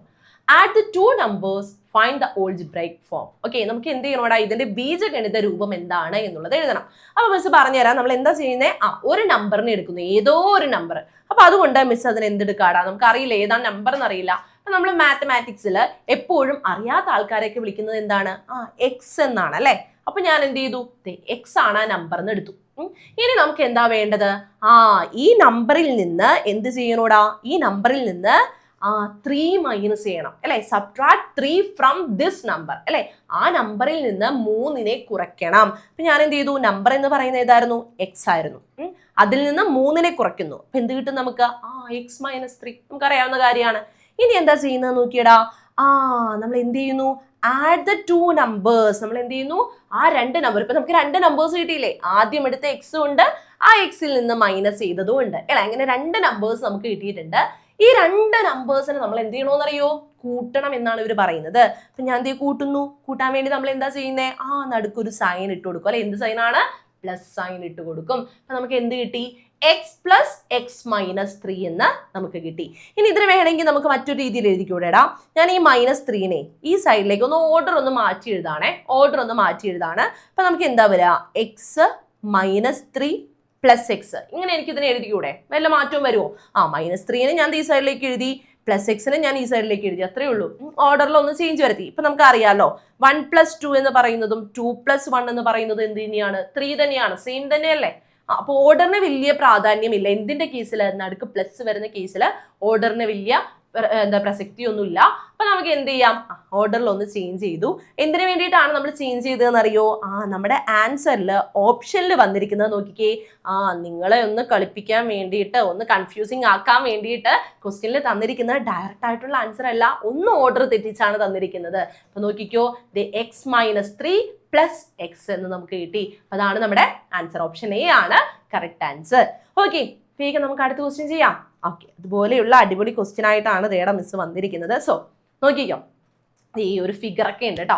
Add the 2 numbers, find the algebraic form. Okay, നമുക്ക് എന്ത് ചെയ്യണോടാ? ഇതിന്റെ ബീജഗണിത രൂപം എന്താണ് എന്നുള്ളത് എഴുതണം. അപ്പൊ മിസ് പറഞ്ഞുതരാം. നമ്മൾ എന്താ ചെയ്യുന്നത്? ഒരു നമ്പറിനെ എടുക്കുന്നു, ഏതോ ഒരു നമ്പർ. അപ്പൊ അതുകൊണ്ട് മിസ് അതിന് എന്തെടുക്കാടാ? നമുക്ക് അറിയില്ല, ഏതാണ് നമ്പർ എന്നറിയില്ല. അപ്പൊ നമ്മൾ മാത്തമാറ്റിക്സിൽ എപ്പോഴും അറിയാത്ത ആൾക്കാരെയൊക്കെ വിളിക്കുന്നത് എന്താണ്? എക്സ് എന്നാണ് അല്ലെ. അപ്പൊ ഞാൻ എന്ത് ചെയ്തു? എക്സ് ആണ് ആ നമ്പർ എന്ന് എടുത്തു. ഇനി നമുക്ക് എന്താ വേണ്ടത്? ഈ നമ്പറിൽ നിന്ന് എന്ത് ചെയ്യണോടാ? ഈ നമ്പറിൽ നിന്ന് 3 മൈനസ് ചെയ്യണം അല്ലെ. സബ്ട്രാക്ട് 3 ഫ്രം ദിസ് നമ്പർ അല്ലെ. ആ നമ്പറിൽ നിന്ന് 3നെ കുറയ്ക്കണം. അപ്പൊ ഞാൻ എന്ത് ചെയ്തു? നമ്പർ എന്ന് പറയുന്നത് ഏതായിരുന്നു? എക്സ് ആയിരുന്നു. അതിൽ നിന്ന് 3നെ കുറയ്ക്കുന്നു. അപ്പൊ എന്ത് കിട്ടും നമുക്ക്? x - 3. നമുക്കറിയാവുന്ന കാര്യമാണ്. ഇനി എന്താ ചെയ്യുന്നത് നോക്കിയടാ? നമ്മൾ എന്ത് ചെയ്യുന്നു? Add the 2 numbers. നമ്മൾ എന്ത് ചെയ്യുന്നു? ആ 2 നമ്പർ, ഇപ്പൊ നമുക്ക് 2 നമ്പേഴ്സ് കിട്ടിയില്ലേ? ആദ്യം എടുത്ത എക്സും ഉണ്ട്, ആ എക്സിൽ നിന്ന് മൈനസ് ചെയ്തതും ഉണ്ട് അല്ലെ. അങ്ങനെ 2 നമ്പേഴ്സ് നമുക്ക് കിട്ടിയിട്ടുണ്ട്. ഈ 2 നമ്പേഴ്സിനെ നമ്മൾ എന്ത് ചെയ്യണമെന്നറിയോ? കൂട്ടണം എന്നാണ് ഇവർ പറയുന്നത്. അപ്പൊ ഞാൻ എന്ത് കൂട്ടുന്നു? കൂട്ടാൻ വേണ്ടി നമ്മൾ എന്താ ചെയ്യുന്നേ? നടുക്കൊരു സൈൻ ഇട്ട് കൊടുക്കും അല്ലെ. എന്ത് സൈനാണ്? പ്ലസ് സൈൻ ഇട്ട് കൊടുക്കും. അപ്പൊ നമുക്ക് എന്ത് കിട്ടി? x + x - 3 എന്ന് നമുക്ക് കിട്ടി. ഇനി ഇതിന് വേണമെങ്കിൽ നമുക്ക് മറ്റൊരു രീതിയിൽ എഴുതിക്കൂടെടാ. ഞാൻ ഈ -3നെ ഈ സൈഡിലേക്ക് ഓർഡർ ഒന്ന് മാറ്റി എഴുതാണ്. അപ്പൊ നമുക്ക് എന്താ വരിക? x - 3 + x. ഇങ്ങനെ എനിക്ക് ഇതിനെ എഴുതിക്കൂടെ? വല്ല മാറ്റവും വരുമോ? -3നെ ഞാൻ ഈ സൈഡിലേക്ക് എഴുതി, +x-നെ ഞാൻ ഈ സൈഡിലേക്ക് എഴുതി, അത്രേ ഉള്ളൂ. ഓർഡറിൽ ഒന്ന് ചേഞ്ച് വരുത്തി. ഇപ്പൊ നമുക്ക് അറിയാലോ, 1 + 2 എന്ന് പറയുന്നതും 2 + 1 എന്ന് പറയുന്നതും എന്ത് തന്നെയാണ്? 3 തന്നെയാണ്. സെയിം തന്നെയല്ലേ? അപ്പൊ ഓർഡറിന് വലിയ പ്രാധാന്യമില്ല. എന്തിന്റെ കേസിൽ? നടുക്ക് പ്ലസ് വരുന്ന കേസിൽ ഓർഡറിന് വലിയ എന്താ പ്രസക്തിയൊന്നുമില്ല. അപ്പൊ നമുക്ക് എന്ത് ചെയ്യാം, ഓർഡറിൽ ഒന്ന് ചേഞ്ച് ചെയ്തു. എന്തിനു വേണ്ടിയിട്ടാണ് നമ്മൾ ചേഞ്ച് ചെയ്തതെന്ന് അറിയോ? നമ്മുടെ ആൻസറിൽ ഓപ്ഷനിൽ വന്നിരിക്കുന്നത് നോക്കിക്കേ, നിങ്ങളെ ഒന്ന് കളിപ്പിക്കാൻ വേണ്ടിയിട്ട്, ഒന്ന് കൺഫ്യൂസിങ് ആക്കാൻ വേണ്ടിയിട്ട് ക്വസ്റ്റ്യനിൽ തന്നിരിക്കുന്നത് ഡയറക്റ്റ് ആയിട്ടുള്ള ആൻസർ അല്ല, ഒന്ന് ഓർഡർ തെറ്റിച്ചാണ് തന്നിരിക്കുന്നത്. അപ്പൊ നോക്കിക്കോ, x-3 പ്ലസ് എക്സ് എന്ന് നമുക്ക് കിട്ടി. അതാണ് നമ്മുടെ ആൻസർ. ഓപ്ഷൻ എ ആണ് കറക്റ്റ് ആൻസർ. ഓക്കെ, വേഗം നമുക്ക് അടുത്ത ക്വസ്റ്റ്യൻ ചെയ്യാം. ഓക്കെ, അതുപോലെയുള്ള അടിപൊളി ക്വസ്റ്റ്യൻ ആയിട്ടാണ് ദേട മിസ് വന്നിരിക്കുന്നത്. സോ നോക്കിക്കോ, ഈ ഒരു ഫിഗർ ഒക്കെ ഉണ്ട് കേട്ടോ,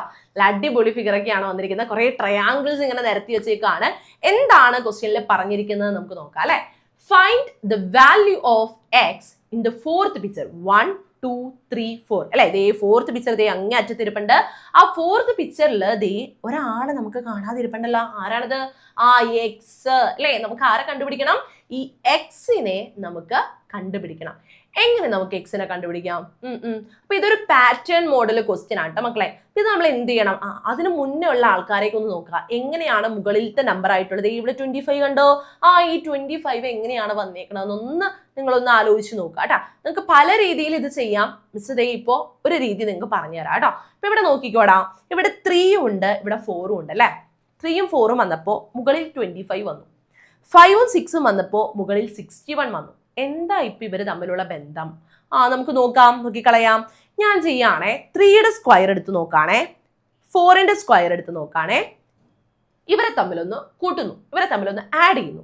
അടിപൊളി ഫിഗർ ഒക്കെയാണ് വന്നിരിക്കുന്നത്. കുറെ ട്രയാങ്കിൾസ് ഇങ്ങനെ നിരത്തി വെച്ചേക്കാണ്. എന്താണ് ക്വസ്റ്റ്യനിൽ പറഞ്ഞിരിക്കുന്നത് നമുക്ക് നോക്കാം അല്ലെ. Find the value of X in the fourth picture 1, 2, 3, 4 അല്ലെ. ദേ ഫോർത്ത് പിക്ചർ ദേ അങ്ങേ അറ്റത്തിരിപ്പുണ്ട്. ആ ഫോർത്ത് പിക്ചറിൽ ദേ ഒരാള് നമുക്ക് കാണാതിരിപ്പുണ്ടല്ലോ. ആരാണത്? എക്സ് അല്ലെ. നമുക്ക് ആരെ കണ്ടുപിടിക്കണം? ഈ എക്സിനെ നമുക്ക് കണ്ടുപിടിക്കണം. എങ്ങനെ നമുക്ക് എക്സിനെ കണ്ടുപിടിക്കാം? അപ്പൊ ഇതൊരു പാറ്റേൺ മോഡൽ ക്വസ്റ്റ്യൻ ആട്ടോ മക്കളെ. ഇത് നമ്മൾ എന്ത് ചെയ്യണം? അതിന് മുന്നേ ഉള്ള ആൾക്കാരെയൊക്കെ ഒന്ന് നോക്കുക. എങ്ങനെയാണ് മുകളിലത്തെ നമ്പർ ആയിട്ടുള്ളത്? ഇവിടെ 25 കണ്ടോ? ഈ 25 എങ്ങനെയാണ് വന്നേക്കണമെന്നൊന്ന് നിങ്ങളൊന്ന് ആലോചിച്ച് നോക്കുക കേട്ടോ. നിങ്ങൾക്ക് പല രീതിയിൽ ഇത് ചെയ്യാം. മിസ് ദേ ഇപ്പോൾ ഒരു രീതി നിങ്ങൾക്ക് പറഞ്ഞുതരാം കേട്ടോ. ഇപ്പൊ ഇവിടെ നോക്കിക്കോടാ, ഇവിടെ 3 ഉണ്ട്, ഇവിടെ 4 ഉണ്ട് അല്ലെ. 3ഉം 4ഉം വന്നപ്പോൾ മുകളിൽ 25 വന്നു. 5ഉം 6ഉം വന്നപ്പോൾ മുകളിൽ 61 വന്നു. എന്താ ഇപ്പൊ ഇവര് തമ്മിലുള്ള ബന്ധം? നമുക്ക് നോക്കാം, നോക്കിക്കളയാം. ഞാൻ ചെയ്യാണേ, 3യുടെ സ്ക്വയർ എടുത്ത് നോക്കാണേ, 4ന്റെ സ്ക്വയർ എടുത്ത് നോക്കാണേ. ഇവരെ തമ്മിലൊന്ന് കൂട്ടുന്നു, ഇവരെ തമ്മിലൊന്ന് ആഡ് ചെയ്യുന്നു.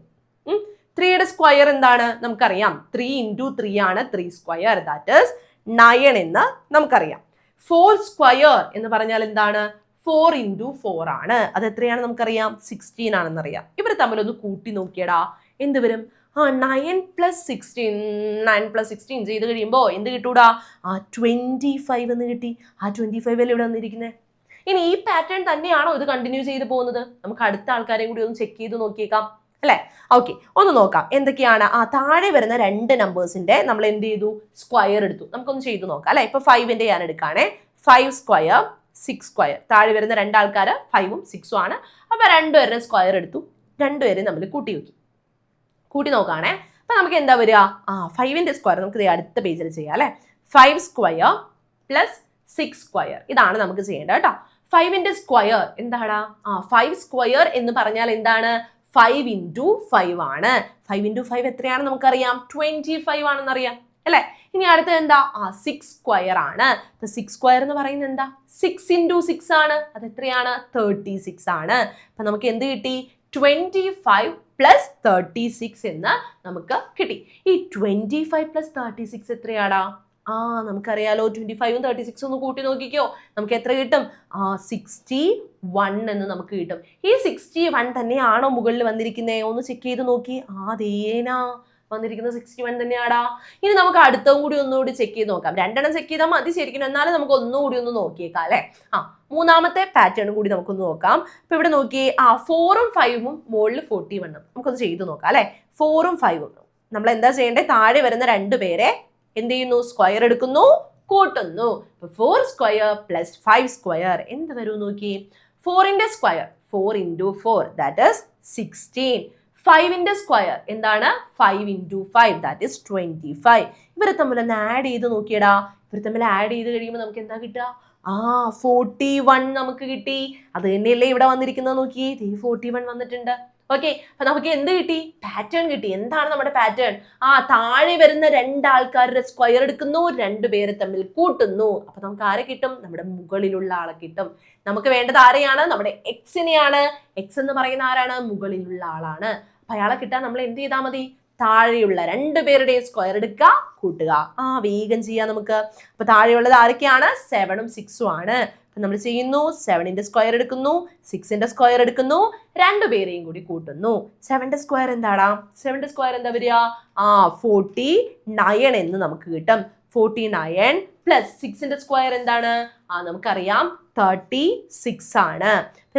3യുടെ സ്ക്വയർ എന്താണ് നമുക്കറിയാം? 3 × 3 ആണ് 3 സ്ക്വയർ, ദാറ്റ് ഈസ് 9 എന്ന് നമുക്കറിയാം. 4 സ്ക്വയർ എന്ന് പറഞ്ഞാൽ എന്താണ്? 4 × 4 ആണ്. അത് എത്രയാണ് നമുക്കറിയാം? 16 ആണെന്നറിയാം. ഇവർ തമ്മിലൊന്ന് കൂട്ടി നോക്കിയടാ, എന്ത് വരും? 9 + 16, 9 + 16 ചെയ്ത് കഴിയുമ്പോൾ എന്ത് കിട്ടൂടാ? 25 എന്ന് കിട്ടി. 25 അല്ലേ ഇവിടെ വന്നിരിക്കുന്നത്. ഇനി ഈ പാറ്റേൺ തന്നെയാണോ ഇത് കണ്ടിന്യൂ ചെയ്ത് പോകുന്നത്? നമുക്ക് അടുത്ത ആൾക്കാരെയും കൂടി ഒന്ന് ചെക്ക് ചെയ്ത് നോക്കിയേക്കാം അല്ലെ. ഓക്കെ, ഒന്ന് നോക്കാം എന്തൊക്കെയാണ്. താഴെ വരുന്ന 2 നമ്പേഴ്സിന്റെ നമ്മൾ എന്ത് ചെയ്തു? സ്ക്വയർ എടുത്തു. നമുക്കൊന്ന് ചെയ്ത് നോക്കാം അല്ലെ. ഇപ്പൊ 5ന്റെ ഞാൻ എടുക്കാണേ. 5 സ്ക്വയർ 6 സ്ക്വയർ. താഴെ വരുന്ന 2 ആൾക്കാർ 5ഉം 6ഉം ആണ്. അപ്പൊ 2 പേരുടെ സ്ക്വയർ എടുത്തു, 2 പേരും നമ്മൾ കൂട്ടി നോക്കി. കൂട്ടി നോക്കുകയാണേ. അപ്പൊ നമുക്ക് എന്താ വരിക? 5ന്റെ സ്ക്വയർ നമുക്ക് അടുത്ത പേജിൽ ചെയ്യാം അല്ലെ. 5 സ്ക്വയർ പ്ലസ് 6 സ്ക്വയർ, ഇതാണ് നമുക്ക് ചെയ്യേണ്ടത് കേട്ടോ. 5ന്റെ സ്ക്വയർ എന്താടാ? 5 സ്ക്വയർ എന്ന് പറഞ്ഞാൽ എന്താണ്? 5 × 5 ആണ്. 5 × 5 എത്രയാണ് നമുക്കറിയാം? 25 ആണെന്നറിയാം അല്ലെ. ഇനി അടുത്തത് എന്താ? 6 സ്ക്വയർ ആണ്. 6 സ്ക്വയർ എന്ന് പറയുന്നത് എന്താ? 6 × 6 ആണ്. അത് എത്രയാണ്? 36 ആണ്. അപ്പൊ നമുക്ക് എന്ത് കിട്ടി? 25 + 36 എന്ന് നമുക്ക് കിട്ടി. ഈ 25 + 36 എത്രയാടാ? നമുക്കറിയാലോ. 25ഉം 36ഉം ഒന്ന് കൂട്ടി നോക്കിക്കോ, നമുക്ക് എത്ര കിട്ടും? 61 എന്ന് നമുക്ക് കിട്ടും. ഈ 61 തന്നെയാണോ മുകളിൽ വന്നിരിക്കുന്നത്? ഒന്ന് ചെക്ക് ചെയ്ത് നോക്കി. അതേനാ വന്നിരിക്കുന്നത് 61 തന്നെയാടാ. ഇനി നമുക്ക് അടുത്തും കൂടി ഒന്നുകൂടി ചെക്ക് ചെയ്ത് നോക്കാം. 2 എണ്ണം ചെക്ക് ചെയ്താൽ മതി ശരിക്കും, എന്നാലും നമുക്ക് ഒന്നുകൂടി ഒന്ന് നോക്കിയേക്കാം അല്ലെ. മൂന്നാമത്തെ പാറ്റേൺ കൂടി നമുക്കൊന്ന് നോക്കാം. അപ്പൊ ഇവിടെ നോക്കിയേ, 4ഉം 5ഉം മുകളിൽ 41. നമുക്കൊന്ന് ചെയ്ത് നോക്കാം അല്ലെ. 4ഉം 5ഉം നമ്മൾ എന്താ ചെയ്യേണ്ടത്? താഴെ വരുന്ന 2 പേരെ എന്ത് ചെയ്യുന്നു? സ്ക്വയർ എടുക്കുന്നു, കൂട്ടുന്നു. 4 സ്ക്വയർ + 5 സ്ക്വയർ എന്ത് വരും നോക്കി. 4ന്റെ സ്ക്വയർ 4 × 4 ദാറ്റ് ഈസ് 16. 5ന്റെ സ്ക്വയർ എന്താണ്? 5 × 5 ദാറ്റ് ഈസ് 25. ഇവരെ തമ്മിലൊന്ന് ആഡ് ചെയ്ത് നോക്കിയടാ. ഇവർ തമ്മിൽ ആഡ് ചെയ്ത് കഴിയുമ്പോൾ നമുക്ക് എന്താ കിട്ടുക? 41 നമുക്ക് കിട്ടി. അത് തന്നെയല്ലേ ഇവിടെ വന്നിരിക്കുന്നത് നോക്കി. 41 വന്നിട്ടുണ്ട്. ഓക്കെ, അപ്പൊ നമുക്ക് എന്ത് കിട്ടി? പാറ്റേൺ കിട്ടി. എന്താണ് നമ്മുടെ പാറ്റേൺ? താഴെ വരുന്ന 2 ആൾക്കാരുടെ സ്ക്വയർ എടുക്കുന്നു, 2 പേരെ തമ്മിൽ കൂട്ടുന്നു. അപ്പൊ നമുക്ക് ആരെ കിട്ടും? നമ്മുടെ മുകളിലുള്ള ആളെ കിട്ടും. നമുക്ക് വേണ്ടത് ആരെയാണ്? നമ്മുടെ എക്സിനെയാണ്. എക്സ് എന്ന് പറയുന്ന ആരാണ്? മുകളിലുള്ള ആളാണ്. അപ്പൊ അയാളെ കിട്ടാൻ നമ്മൾ എന്ത് ചെയ്താൽ മതി? താഴെയുള്ള 2 പേരുടെയും സ്ക്വയർ എടുക്കുക, കൂട്ടുക. വേഗം ചെയ്യാം നമുക്ക്. അപ്പൊ താഴെയുള്ളത് ആരൊക്കെയാണ്? 7ഉം 6ഉം ആണ്. അപ്പൊ നമ്മൾ ചെയ്യുന്നു, 7ന്റെ സ്ക്വയർ എടുക്കുന്നു, 6ന്റെ സ്ക്വയർ എടുക്കുന്നു, 2 പേരെയും കൂടി കൂട്ടുന്നു. 7ന്റെ സ്ക്വയർ എന്താടാ? 7ന്റെ സ്ക്വയർ എന്താ വരിക? 49 എന്ന് നമുക്ക് കിട്ടും. 49 + 6ന്റെ സ്ക്വയർ എന്താണ്? നമുക്കറിയാം 36 ആണ്.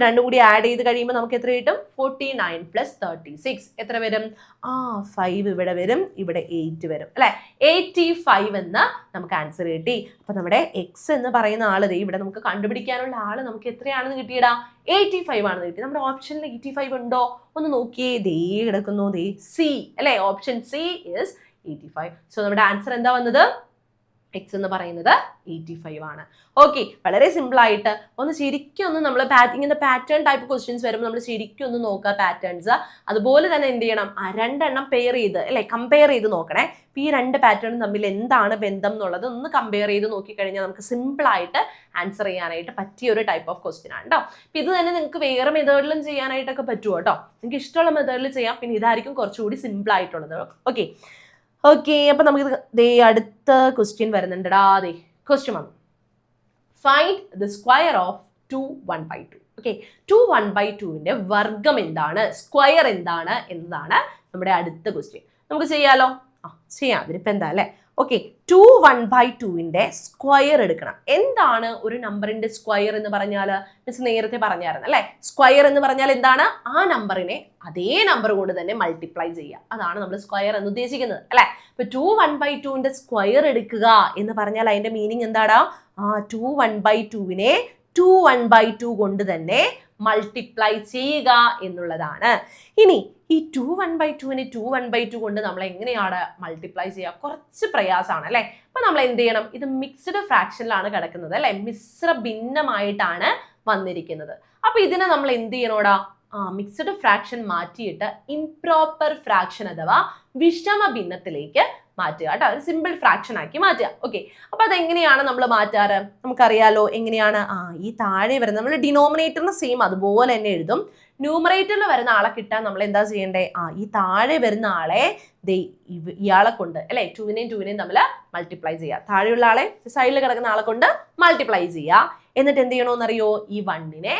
രണ്ടും കൂടി ആഡ് ചെയ്ത് കഴിയുമ്പോൾ നമുക്ക് എത്ര കിട്ടും? 49 + 36 എത്ര വരും? 5 ഇവിടെ വരും, ഇവിടെ 8 വരും അല്ലെ. 85 എന്ന് നമുക്ക് ആൻസർ കിട്ടി. അപ്പൊ നമ്മുടെ എക്സ് എന്ന് പറയുന്ന ആള് ഇവിടെ നമുക്ക് കണ്ടുപിടിക്കാനുള്ള ആള് നമുക്ക് എത്രയാണെന്ന് കിട്ടിയടാ? 85 ആണെന്ന് കിട്ടി. നമ്മുടെ ഓപ്ഷനിൽ 85 ഉണ്ടോ? ഒന്ന് നോക്കിയേ, ദേ കിടക്കുന്നു, ദേ സി അല്ലെ. Option C is 85. സോ നമ്മുടെ ആൻസർ എന്താ വന്നത്? എക്സ് എന്ന് പറയുന്നത് 85 ആണ്. ഓക്കെ, വളരെ സിമ്പിൾ ആയിട്ട് ഒന്ന് ശരിക്കും ഒന്ന് നമ്മൾ ഇങ്ങനത്തെ പാറ്റേൺ ടൈപ്പ് ക്വസ്റ്റ്യൻസ് വരുമ്പോൾ നമ്മൾ ശരിക്കും ഒന്ന് നോക്കുക പാറ്റേൺസ്. അതുപോലെ തന്നെ എന്ത് ചെയ്യണം, രണ്ടെണ്ണം പെയർ ചെയ്ത് അല്ലെ കമ്പയർ ചെയ്ത് നോക്കണേ. ഈ രണ്ട് പാറ്റേണും തമ്മിൽ എന്താണ് ബന്ധം എന്നുള്ളത് ഒന്ന് കമ്പയർ ചെയ്ത് നോക്കിക്കഴിഞ്ഞാൽ നമുക്ക് സിമ്പിൾ ആയിട്ട് ആൻസർ ചെയ്യാനായിട്ട് പറ്റിയ ഒരു ടൈപ്പ് ഓഫ് ക്വസ്റ്റ്യൻ ആണ് കേട്ടോ. ഇത് തന്നെ നിങ്ങൾക്ക് വേറെ മെത്തേഡിലും ചെയ്യാനായിട്ടൊക്കെ പറ്റുമോ കേട്ടോ. നിങ്ങൾക്ക് ഇഷ്ടമുള്ള മെത്തേഡിൽ ചെയ്യാം. പിന്നെ ഇതായിരിക്കും കുറച്ചുകൂടി സിമ്പിൾ ആയിട്ടുള്ളത്. ഓക്കെ ഓക്കെ, അപ്പൊ നമുക്ക് ദേ അടുത്ത ക്വസ്റ്റ്യൻ വരുന്നുണ്ടടാ. ദേ ക്വസ്റ്റ്യൻ വന്നു, find the square of 2 1/2. Okay, 2 1/2ന്റെ വർഗം എന്താണ്, സ്ക്വയർ എന്താണ് എന്നതാണ് നമ്മുടെ അടുത്ത ക്വസ്റ്റ്യൻ. നമുക്ക് ചെയ്യാലോ? ചെയ്യാം, അതിനിപ്പോ എന്താ അല്ലേ. ഓക്കെ, 2 1/2ന്റെ സ്ക്വയർ എടുക്കണം. എന്താണ് ഒരു നമ്പറിന്റെ സ്ക്വയർ എന്ന് പറഞ്ഞാൽ? മിസ് നേരത്തെ പറഞ്ഞായിരുന്നു അല്ലെ. സ്ക്വയർ എന്ന് പറഞ്ഞാൽ എന്താണ്? ആ നമ്പറിനെ അതേ നമ്പർ കൊണ്ട് തന്നെ മൾട്ടിപ്ലൈ ചെയ്യുക. അതാണ് നമ്മൾ സ്ക്വയർ എന്ന് ഉദ്ദേശിക്കുന്നത് അല്ലെ. ഇപ്പൊ 2 1/2ന്റെ സ്ക്വയർ എടുക്കുക എന്ന് പറഞ്ഞാൽ അതിന്റെ മീനിങ് എന്താടാ? 2 1/2നെ 2 1/2 കൊണ്ട് തന്നെ മൾട്ടിപ്ലൈ ചെയ്യുക എന്നുള്ളതാണ്. ഇനി ഈ 2 1/2നെ 2 1/2 കൊണ്ട് നമ്മൾ എങ്ങനെയാണ് മൾട്ടിപ്ലൈ ചെയ്യുക? കുറച്ച് പ്രയാസമാണ് അല്ലെ. അപ്പൊ നമ്മൾ എന്ത് ചെയ്യണം? ഇത് മിക്സ്ഡ് ഫ്രാക്ഷനിലാണ് കിടക്കുന്നത് അല്ലെ, മിശ്ര ഭിന്നമായിട്ടാണ് വന്നിരിക്കുന്നത്. അപ്പൊ ഇതിനെ നമ്മൾ എന്ത് ചെയ്യണോടാ? മിക്സ്ഡ് ഫ്രാക്ഷൻ മാറ്റിയിട്ട് ഇംപ്രോപ്പർ ഫ്രാക്ഷൻ അഥവാ വിഷമ ഭിന്നത്തിലേക്ക് മാറ്റുക കേട്ടോ. ഒരു സിമ്പിൾ ഫ്രാക്ഷൻ ആക്കി മാറ്റുക. ഓക്കെ, അപ്പൊ അതെങ്ങനെയാണ് നമ്മൾ മാറ്റാറ്? നമുക്കറിയാലോ എങ്ങനെയാണ്. ഈ താഴെ വരുന്ന നമ്മൾ ഡിനോമിനേറ്ററിന് സെയിം അതുപോലെ തന്നെ എഴുതും. ന്യൂമറേറ്ററിൽ വരുന്ന ആളെ കിട്ടാൻ നമ്മൾ എന്താ ചെയ്യണ്ടേ? ഈ താഴെ വരുന്ന ആളെ ഇയാളെ കൊണ്ട് അല്ലെ 2നെയും തമ്മിൽ മൾട്ടിപ്ലൈ ചെയ്യുക. താഴെയുള്ള ആളെ സൈഡിൽ കിടക്കുന്ന ആളെ കൊണ്ട് മൾട്ടിപ്ലൈ ചെയ്യുക. എന്നിട്ട് എന്ത് ചെയ്യണമെന്നറിയോ? ഈ 1നെ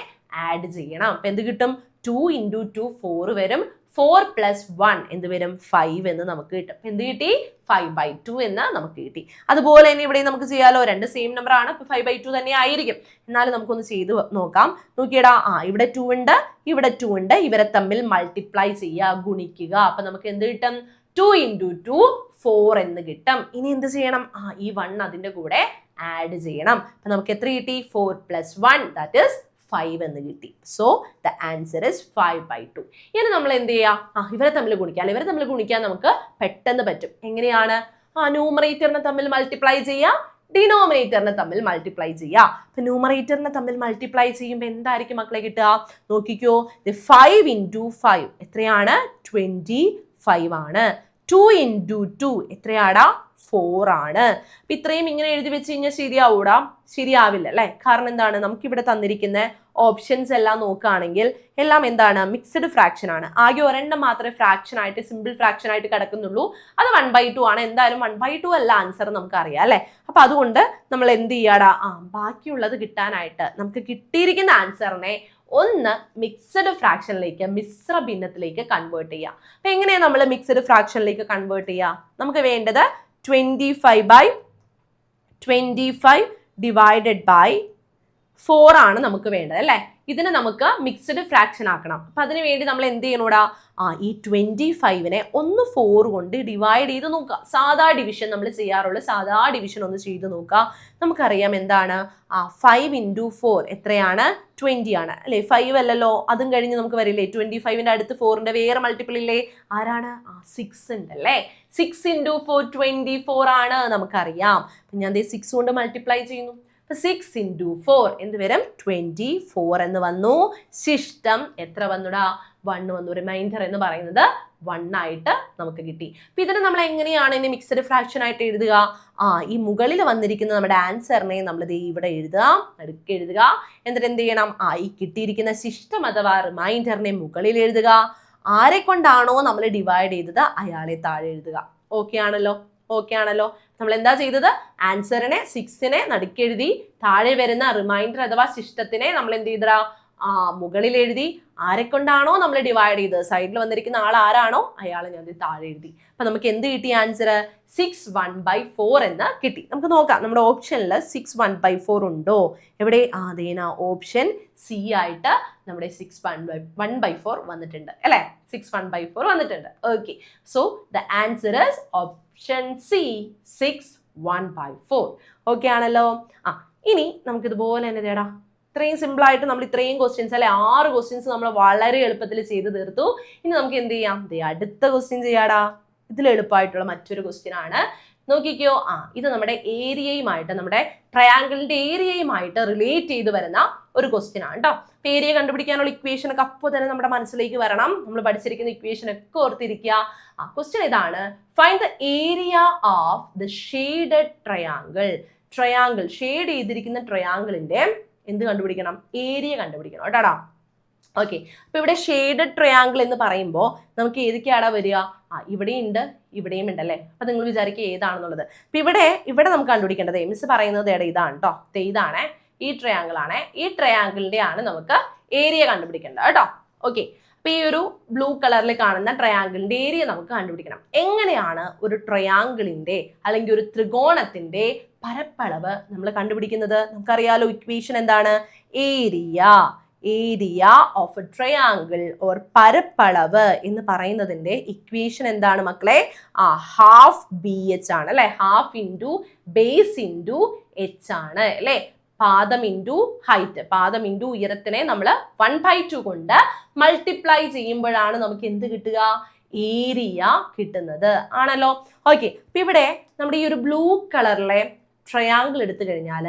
ആഡ് ചെയ്യണം. അപ്പൊ എന്ത് കിട്ടും? 2 × 2 4 വരും. 4 + 1 എന്ത് വരും? 5 എന്ന് നമുക്ക് കിട്ടും. എന്ത് കിട്ടി? 5/2 എന്ന് നമുക്ക് കിട്ടി. അതുപോലെ തന്നെ ഇവിടെ നമുക്ക് ചെയ്യാലോ. രണ്ട് സെയിം നമ്പർ ആണ്, 5/2 തന്നെ ആയിരിക്കും. എന്നാലും നമുക്കൊന്ന് ചെയ്ത് നോക്കാം. നോക്കിയടാ, ഇവിടെ 2 ഉണ്ട്, ഇവിടെ 2 ഉണ്ട്. ഇവരെ തമ്മിൽ മൾട്ടിപ്ലൈ ചെയ്യുക, ഗുണിക്കുക. അപ്പൊ നമുക്ക് എന്ത് കിട്ടും? 2 × 2 4 എന്ന് കിട്ടും. ഇനി എന്ത് ചെയ്യണം? ഈ 1 അതിന്റെ കൂടെ ആഡ് ചെയ്യണം. അപ്പൊ നമുക്ക് എത്ര കിട്ടി? 4 + 1 ദാറ്റ് ഈസ് 5 എന്ന് കിട്ടി. So the answer is 5/2. ഇനി നമ്മൾ എന്ത് ചെയ്യുക? ഇവരെ തമ്മിൽ ഗുണിക്കാം. ഇവരെ തമ്മിൽ ഗുണിക്കാൻ നമുക്ക് പെട്ടെന്ന് പറ്റും. എങ്ങനെയാണ്? ന്യൂമറേറ്ററിനെ തമ്മിൽ മൾട്ടിപ്ലൈ ചെയ്യുക, ഡിനോമിനേറ്ററിനെ തമ്മിൽ മൾട്ടിപ്ലൈ ചെയ്യുക. അപ്പൊ ന്യൂമറേറ്ററിനെ തമ്മിൽ മൾട്ടിപ്ലൈ ചെയ്യുമ്പോൾ എന്തായിരിക്കും മക്കളെ കിട്ടുക? നോക്കിക്കോ, 5 × 5 എത്രയാണ്? 25 ആണ്. 2 × 2 എത്രയാടാ? 4 ആണ്. അപ്പൊ ഇത്രയും ഇങ്ങനെ എഴുതി വെച്ച് കഴിഞ്ഞാൽ ശരിയാവൂടാ? ശരിയാവില്ല അല്ലെ. കാരണം എന്താണ്? നമുക്കിവിടെ തന്നിരിക്കുന്ന ഓപ്ഷൻസ് എല്ലാം നോക്കുകയാണെങ്കിൽ എല്ലാം എന്താണ്? മിക്സ്ഡ് ഫ്രാക്ഷൻ ആണ്. ആകെ ഒരെണ്ണം മാത്രമേ ഫ്രാക്ഷൻ ആയിട്ട് സിമ്പിൾ ഫ്രാക്ഷൻ ആയിട്ട് കിടക്കുന്നുള്ളൂ. അത് 1/2 ആണ്. എന്തായാലും 1/2 അല്ല ആൻസർ നമുക്ക് അറിയാം അല്ലെ. അപ്പൊ അതുകൊണ്ട് നമ്മൾ എന്ത് ചെയ്യാടാ? ബാക്കിയുള്ളത് കിട്ടാനായിട്ട് നമുക്ക് കിട്ടിയിരിക്കുന്ന ആൻസറിനെ ഒന്ന് മിക്സഡ് ഫ്രാക്ഷനിലേക്ക്, മിശ്ര ഭിന്നത്തിലേക്ക് കൺവേർട്ട് ചെയ്യുക. അപ്പൊ എങ്ങനെയാണ് നമ്മൾ മിക്സഡ് ഫ്രാക്ഷനിലേക്ക് കൺവേർട്ട് ചെയ്യുക? നമുക്ക് വേണ്ടത് 25/25 ഡിവൈഡഡ് ബൈ 4 ആണ് നമുക്ക് വേണ്ടത് അല്ലേ. ഇതിനെ നമുക്ക് മിക്സ്ഡ് ഫ്രാക്ഷൻ ആക്കണം. അപ്പൊ അതിന് വേണ്ടി നമ്മൾ എന്ത് ചെയ്യണോടാ? ഈ 25നെ ഒന്ന് 4 കൊണ്ട് ഡിവൈഡ് ചെയ്ത് നോക്കുക. സാധാ ഡിവിഷൻ നമ്മൾ ചെയ്യാറുള്ള സാധാ ഡിവിഷൻ ഒന്ന് ചെയ്ത് നോക്കുക. നമുക്കറിയാം എന്താണ്? 5 × 4 എത്രയാണ്? 20 ആണ് അല്ലെ. 5 അല്ലല്ലോ, അതും കഴിഞ്ഞ് നമുക്ക് വരില്ലേ 25ന്റെ അടുത്ത് 4ന്റെ വേറെ മൾട്ടിപ്പിൾ ഇല്ലേ? ആരാണ്? 6 ഉണ്ട് അല്ലേ. 6 × 4 24 ആണ് നമുക്കറിയാം. ഞാൻ 6 കൊണ്ട് മൾട്ടിപ്ലൈ ചെയ്യുന്നു. 6 × 4 എന്ത് വരും? 24 എന്ന് വന്നു. ശിഷ്ടം എത്ര വന്നുടാ? 1 വന്നു. റിമൈൻഡർ എന്ന് പറയുന്നത് 1 ആയിട്ട് നമുക്ക് കിട്ടി. അപ്പൊ ഇതിനെ നമ്മൾ എങ്ങനെയാണ് ഇനി മിക്സഡ് ഫ്രാക്ഷൻ ആയിട്ട് എഴുതുക? ഈ മുകളിൽ വന്നിരിക്കുന്ന നമ്മുടെ ആൻസറിനെ നമ്മൾ ഇവിടെ എഴുതുക, നടുക്ക് എഴുതുക. എന്നിട്ട് എന്ത് ചെയ്യണം? ഈ കിട്ടിയിരിക്കുന്ന ശിഷ്ടം അഥവാ റിമൈൻഡറിനെ മുകളിൽ എഴുതുക. ആരെ കൊണ്ടാണോ നമ്മൾ ഡിവൈഡ് ചെയ്തത് അയാളെ താഴെ എഴുതുക. ഓക്കെ ആണല്ലോ? ഓക്കെ ആണല്ലോ? നമ്മൾ എന്താ ചെയ്തത്? ആൻസറിനെ 6നെ നടുക്കെഴുതി, താഴെ വരുന്ന റിമൈൻഡർ അഥവാ ശിഷ്ടത്തിനെ നമ്മൾ എന്ത് ചെയ്തടാ? മുകളിൽ എഴുതി. ആരെ കൊണ്ടാണോ നമ്മൾ ഡിവൈഡ് ചെയ്തത്, സൈഡിൽ വന്നിരിക്കുന്ന ആൾ ആരാണോ അയാളെ ഞാൻ താഴെ എഴുതി. അപ്പൊ നമുക്ക് എന്ത് കിട്ടി? ആൻസർ 6 1/4 എന്ന് കിട്ടി. നമുക്ക് നോക്കാം നമ്മുടെ ഓപ്ഷനിൽ 6 1/4 ഉണ്ടോ? എവിടെ? അതേനാ ഓപ്ഷൻ സി ആയിട്ട് നമ്മുടെ 6 1/4 വന്നിട്ടുണ്ട് അല്ലെ. 6 1/4 വന്നിട്ടുണ്ട്. Okay, so the answer is option C 6 1/4. Okay ആണല്ലോ? ഇനി നമുക്ക് ഇതുപോലെ തന്നെ തേടാ. ഇത്രയും സിമ്പിൾ ആയിട്ട് നമ്മൾ ഇത്രയും ക്വസ്റ്റ്യൻസ് അല്ലെ 6 ക്വസ്റ്റ്യൻസ് നമ്മൾ വളരെ എളുപ്പത്തിൽ ചെയ്ത് തീർത്തു. ഇനി നമുക്ക് എന്ത് ചെയ്യാം? അടുത്ത ക്വസ്റ്റ്യൻ ചെയ്യാടാ. ഇതിൽ എളുപ്പമായിട്ടുള്ള മറ്റൊരു ക്വസ്റ്റ്യൻ ആണ്. നോക്കിക്കോ, ഇത് നമ്മുടെ ഏരിയയുമായിട്ട്, നമ്മുടെ ട്രയാങ്കിളിന്റെ ഏരിയയുമായിട്ട് റിലേറ്റ് ചെയ്ത് വരുന്ന ഒരു ക്വസ്റ്റ്യൻ ആണ് കേട്ടോ. അപ്പൊ ഏരിയ കണ്ടുപിടിക്കാനുള്ള ഇക്വേഷൻ ഒക്കെ അപ്പോൾ തന്നെ നമ്മുടെ മനസ്സിലേക്ക് വരണം. നമ്മൾ പഠിച്ചിരിക്കുന്ന ഇക്വേഷൻ ഒക്കെ ഓർത്തിരിക്കുക. ക്വസ്റ്റ്യൻ ഇതാണ്, find the area of the shaded triangle. Triangle, shade ചെയ്തിരിക്കുന്ന ട്രയാങ്കിളിന്റെ എന്ത് കണ്ടുപിടിക്കണം? ഏരിയ കണ്ടുപിടിക്കണം കേട്ടാടാ. ഓക്കെ, അപ്പൊ ഇവിടെ ഷെയ്ഡഡ് ട്രയാങ്കിൾ എന്ന് പറയുമ്പോൾ നമുക്ക് ഏതൊക്കെയാടാ വരിക? ഇവിടെയും ഉണ്ട്, ഇവിടെയും ഉണ്ട് അല്ലേ. അപ്പൊ നിങ്ങൾ വിചാരിക്കുക ഏതാണെന്നുള്ളത്. അപ്പൊ ഇവിടെ നമുക്ക് കണ്ടുപിടിക്കേണ്ടത്, മിസ് പറയുന്നത് ഇതാണ് കേട്ടോ, ഇതാണ് ഈ ട്രയാങ്കിൾ ആണ്. ഈ ട്രയാങ്കിളിന്റെ ആണ് നമുക്ക് ഏരിയ കണ്ടുപിടിക്കേണ്ടത് കേട്ടോ. ഓക്കെ, അപ്പൊ ഈ ഒരു ബ്ലൂ കളറിൽ കാണുന്ന ട്രയാങ്കിളിന്റെ ഏരിയ നമുക്ക് കണ്ടുപിടിക്കണം. എങ്ങനെയാണ് ഒരു ട്രയാങ്കിളിന്റെ അല്ലെങ്കിൽ ഒരു ത്രികോണത്തിന്റെ പരപ്പളവ് നമ്മൾ കണ്ടുപിടിക്കുന്നത്? നമുക്കറിയാലോ, ഇക്വേഷൻ എന്താണ്? Area of A triangle or പരപ്പളവ് എന്ന് പറയുന്നതിന്റെ ഇക്വേഷൻ എന്താണ് മക്കളെ? ഹാഫ് BH ആണ് അല്ലെ. Half into base into H ആണ് അല്ലെ. പാദം ഇൻറ്റു ഹൈറ്റ്, പാദം ഇൻറ്റു ഉയരത്തിനെ നമ്മൾ 1/2 കൊണ്ട് മൾട്ടിപ്ലൈ ചെയ്യുമ്പോഴാണ് നമുക്ക് എന്ത് കിട്ടുക? ഏരിയ കിട്ടുന്നത് ആണല്ലോ. ഓക്കെ, അപ്പൊ ഇവിടെ നമ്മുടെ ഈ ഒരു ബ്ലൂ കളറിലെ ട്രയാങ്കിൾ എടുത്തു കഴിഞ്ഞാൽ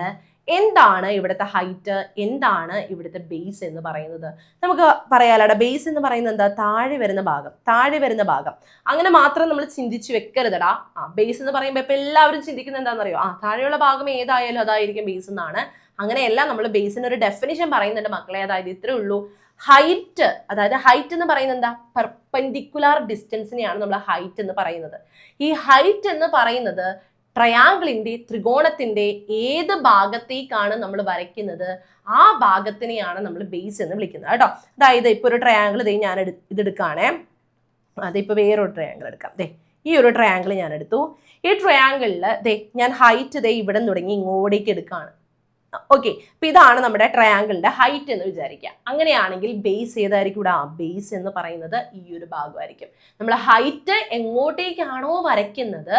എന്താണ് ഇവിടുത്തെ ഹൈറ്റ്, എന്താണ് ഇവിടുത്തെ ബേസ് എന്ന് പറയുന്നത്? നമുക്ക് പറയാലോ, ബേസ് എന്ന് പറയുന്നത് എന്താ? താഴെ വരുന്ന ഭാഗം. അങ്ങനെ മാത്രം നമ്മൾ ചിന്തിച്ചു വെക്കരുതടാ. ബേസ് എന്ന് പറയുമ്പോൾ ഇപ്പൊ എല്ലാവരും ചിന്തിക്കുന്നത് എന്താണെന്നറിയോ? താഴെയുള്ള ഭാഗം ഏതായാലും അതായിരിക്കും ബേസ് എന്നാണ്. അങ്ങനെയല്ല, നമ്മൾ ബേസിന് ഒരു ഡെഫിനിഷൻ പറയുന്നുണ്ട് മക്കളെ. അതായത് ഇത്രേ ഉള്ളൂ, ഹൈറ്റ്. അതായത് ഹൈറ്റ് എന്ന് പറയുന്നത് എന്താ? പെർപെൻഡിക്കുലർ ഡിസ്റ്റൻസിനെയാണ് നമ്മൾ ഹൈറ്റ് എന്ന് പറയുന്നത്. ഈ ഹൈറ്റ് എന്ന് പറയുന്നത് ട്രയാങ്കിളിന്റെ, ത്രികോണത്തിന്റെ ഏത് ഭാഗത്തേക്കാണ് നമ്മൾ വരയ്ക്കുന്നത് ആ ഭാഗത്തിനെയാണ് നമ്മൾ ബേസ് എന്ന് വിളിക്കുന്നത് കേട്ടോ. അതായത് ഇപ്പൊ ഒരു ട്രയാങ്കിൾ ഞാൻ ഇതെടുക്കുകയാണേ. അതിപ്പോ വേറൊരു ട്രയാങ്കിൾ എടുക്കാം. ഈ ഒരു ട്രയാങ്കിൾ ഞാൻ എടുത്തു. ഈ ട്രയാങ്കിളിൽ ഞാൻ ഹൈറ്റ് ഇവിടെ തുടങ്ങി ഇങ്ങോട്ടേക്ക് എടുക്കുകയാണ്. ഓക്കെ, അപ്പൊ ഇതാണ് നമ്മുടെ ട്രയാങ്കിളിന്റെ ഹൈറ്റ് എന്ന് വിചാരിക്കുക. അങ്ങനെയാണെങ്കിൽ ബേസ് ഏതായിരിക്കും? ഇവിടെ ബേസ് എന്ന് പറയുന്നത് ഈ ഒരു ഭാഗമായിരിക്കും. നമ്മൾ ഹൈറ്റ് എങ്ങോട്ടേക്കാണോ വരയ്ക്കുന്നത്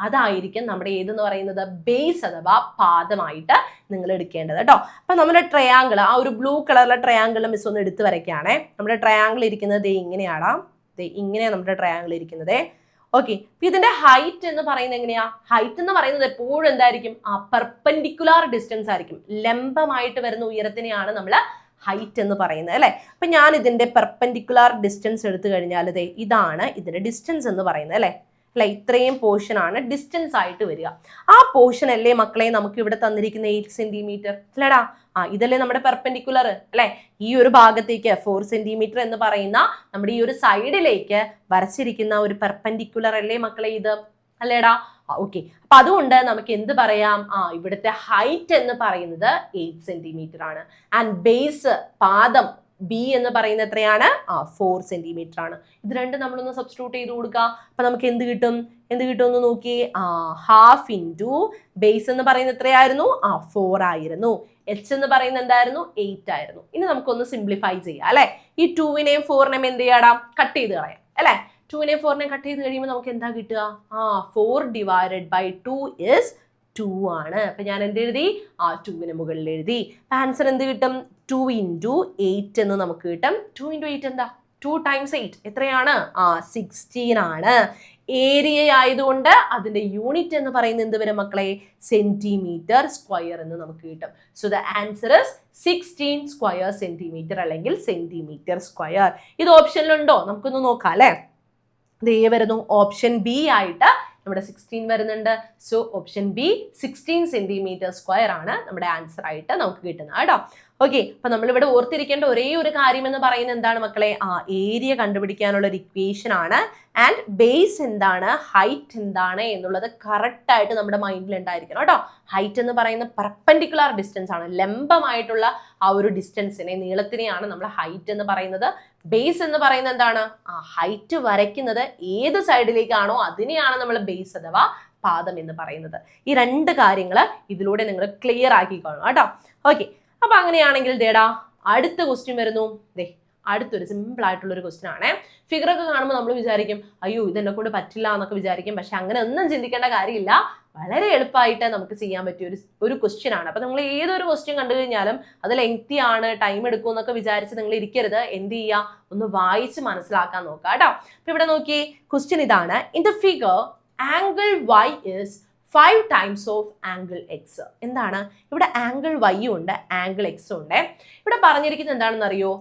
അതായിരിക്കും നമ്മുടെ ഏതെന്ന് പറയുന്നത് ബേസ് അഥവാ പാദമായിട്ട് നിങ്ങൾ എടുക്കേണ്ടത് കേട്ടോ. അപ്പൊ നമ്മുടെ ട്രയാങ്കിൾ, ആ ഒരു ബ്ലൂ കളറിലെ ട്രയാങ്കിൾ മിസ് ഒന്ന് എടുത്ത് വരയ്ക്കുകയാണേ. നമ്മുടെ ട്രയാങ്കിൾ ഇരിക്കുന്നത് ഇങ്ങനെയാണ്. ഇങ്ങനെയാണ് നമ്മുടെ ട്രയാങ്കിൾ ഇരിക്കുന്നത്. ഓക്കെ, ഇതിന്റെ ഹൈറ്റ് എന്ന് പറയുന്നത് എങ്ങനെയാ? ഹൈറ്റ് എന്ന് പറയുന്നത് എപ്പോഴും എന്തായിരിക്കും? പെർപെൻഡിക്കുലർ ഡിസ്റ്റൻസ് ആയിരിക്കും. ലംബമായിട്ട് വരുന്ന ഉയരത്തിനെയാണ് നമ്മൾ ഹൈറ്റ് എന്ന് പറയുന്നത് അല്ലെ. അപ്പൊ ഞാൻ ഇതിന്റെ പെർപെൻഡിക്കുലർ ഡിസ്റ്റൻസ് എടുത്തു കഴിഞ്ഞാൽ ഇതാണ് ഇതിന്റെ ഡിസ്റ്റൻസ് എന്ന് പറയുന്നത് അല്ലെ. ഇത്രയും പോർഷൻ ആണ് ഡിസ്റ്റൻസ് ആയിട്ട് വരിക. ആ പോർഷൻ അല്ലേ മക്കളെ നമുക്ക് ഇവിടെ തന്നിരിക്കുന്ന 8 സെന്റിമീറ്റർ അല്ലേടാ. ഇതല്ലേ നമ്മുടെ പെർപെൻഡിക്കുലർ അല്ലെ. ഈ ഒരു ഭാഗത്തേക്ക് 4 സെന്റിമീറ്റർ എന്ന് പറയുന്ന നമ്മുടെ ഈ ഒരു സൈഡിലേക്ക് വരച്ചിരിക്കുന്ന ഒരു പെർപെൻഡിക്കുലർ അല്ലേ മക്കളെ ഇത്, അല്ലേടാ. ഓക്കെ, അപ്പൊ അതുകൊണ്ട് നമുക്ക് എന്ത് പറയാം? ഇവിടുത്തെ ഹൈറ്റ് എന്ന് പറയുന്നത് 8 സെന്റിമീറ്റർ ആണ്. ആൻഡ് ബേസ്, പാദം ബി എന്ന് പറയുന്നത് എത്രയാണ്? 4 സെന്റിമീറ്റർ ആണ്. ഇത് രണ്ടും നമ്മളൊന്ന് സബ്സ്റ്റിറ്റ്യൂട്ട് ചെയ്ത് കൊടുക്കുക. അപ്പൊ നമുക്ക് എന്ത് കിട്ടും എന്ന് നോക്കി. ഹാഫ് ഇൻറ്റു ബേസ് എന്ന് പറയുന്നത് എത്രയായിരുന്നു? 4 ആയിരുന്നു. എച്ച് എന്ന് പറയുന്നത് എന്തായിരുന്നു? 8 ആയിരുന്നു. ഇനി നമുക്കൊന്ന് സിംപ്ലിഫൈ ചെയ്യാം അല്ലെ. ഈ 2-നെയും 4-നെയും എന്ത് ചെയ്യാടാ? കട്ട് ചെയ്ത് കളയാം അല്ലെ. 2-നെയും 4-നെയും കട്ട് ചെയ്ത് കഴിയുമ്പോൾ നമുക്ക് എന്താ കിട്ടുക? 4/2 is 2 ആണ്. അപ്പൊ ഞാൻ എന്ത് എഴുതി? 2-ന് മുകളിൽ എഴുതി. ആൻസർ എന്ത് കിട്ടും? 2 × 8 എന്ന് നമുക്ക് കിട്ടും. 2 × 8 എന്താ? 2 × 8 എത്രയാണ്? 16 ആണ്. ഏരിയ ആയതുകൊണ്ട് അതിന്റെ യൂണിറ്റ് എന്ന് പറയുന്നത് എന്ത് വരും മക്കളെ? സെന്റിമീറ്റർ സ്ക്വയർ എന്ന് നമുക്ക് കിട്ടും. So the answer is 16 square centimetre അല്ലെങ്കിൽ സെന്റിമീറ്റർ സ്ക്വയർ. ഇത് ഓപ്ഷനിലുണ്ടോ? നമുക്കൊന്ന് നോക്കാം അല്ലെ. ഇത് വരുന്നു ഓപ്ഷൻ ബി ആയിട്ട് നമ്മുടെ 16 വരുന്നുണ്ട്. So option B 16 centimetre square ആണ് നമ്മുടെ ആൻസർ ആയിട്ട് നമുക്ക് കിട്ടുന്നത് കേട്ടോ. ഓക്കെ, അപ്പൊ നമ്മളിവിടെ ഓർത്തിരിക്കേണ്ട ഒരേ ഒരു കാര്യം എന്ന് പറയുന്നത് എന്താണ് മക്കളെ? ഏരിയ കണ്ടുപിടിക്കാനുള്ള ഒരു ഇക്വേഷൻ ആണ്. ആൻഡ് ബേസ് എന്താണ്, ഹൈറ്റ് എന്താണ് എന്നുള്ളത് കറക്റ്റ് ആയിട്ട് നമ്മുടെ മൈൻഡിൽ ഉണ്ടായിരിക്കണം കേട്ടോ. ഹൈറ്റ് എന്ന് പറയുന്ന പെർപെൻഡിക്കുലർ ഡിസ്റ്റൻസ് ആണ്, ലംബമായിട്ടുള്ള ആ ഒരു ഡിസ്റ്റൻസിനെ, നീളത്തിനെയാണ് നമ്മൾ ഹൈറ്റ് എന്ന് പറയുന്നത്. ബേസ് എന്ന് പറയുന്നത് എന്താണ്? ഹൈറ്റ് വരയ്ക്കുന്നത് ഏത് സൈഡിലേക്കാണോ അതിനെയാണ് നമ്മൾ ബേസ് അഥവാ പാദം എന്ന് പറയുന്നത്. ഈ രണ്ട് കാര്യങ്ങൾ ഇതിലൂടെ നിങ്ങൾ ക്ലിയർ ആക്കിക്കോളണം കേട്ടോ. ഓക്കെ, അപ്പൊ അങ്ങനെയാണെങ്കിൽ അടുത്ത ക്വസ്റ്റ്യൻ വരുന്നു. അടുത്തൊരു സിമ്പിൾ ആയിട്ടുള്ള ഒരു ക്വസ്റ്റ്യൻ ആണ്. ഫിഗർ ഒക്കെ കാണുമ്പോൾ നമ്മൾ വിചാരിക്കും അയ്യോ ഇതെന്നെ കൊണ്ട് പറ്റില്ല എന്നൊക്കെ വിചാരിക്കും. പക്ഷെ അങ്ങനെ ഒന്നും ചിന്തിക്കേണ്ട കാര്യമില്ല. വളരെ എളുപ്പമായിട്ട് നമുക്ക് ചെയ്യാൻ പറ്റിയ ഒരു ക്വസ്റ്റ്യൻ ആണ്. അപ്പൊ നിങ്ങൾ ഏതൊരു ക്വസ്റ്റ്യൻ കണ്ടു കഴിഞ്ഞാലും അത് ലെങ്തി ആണ്, ടൈം എടുക്കും എന്നൊക്കെ വിചാരിച്ച് നിങ്ങൾ ഇരിക്കരുത്. എന്ത് ചെയ്യുക? ഒന്ന് വായിച്ച് മനസ്സിലാക്കാൻ നോക്കുക കേട്ടോ. അപ്പൊ ഇവിടെ നോക്കിയേ, ക്വസ്റ്റ്യൻ ഇതാണ്. In the figure angle Y is 5 times of angle X. എന്താണ് ഇവിടെ ആംഗിൾ വൈയും ഉണ്ട് ആംഗിൾ എക്സും ഉണ്ട്. ഇവിടെ പറഞ്ഞിരിക്കുന്നത് എന്താണെന്ന് അറിയോ?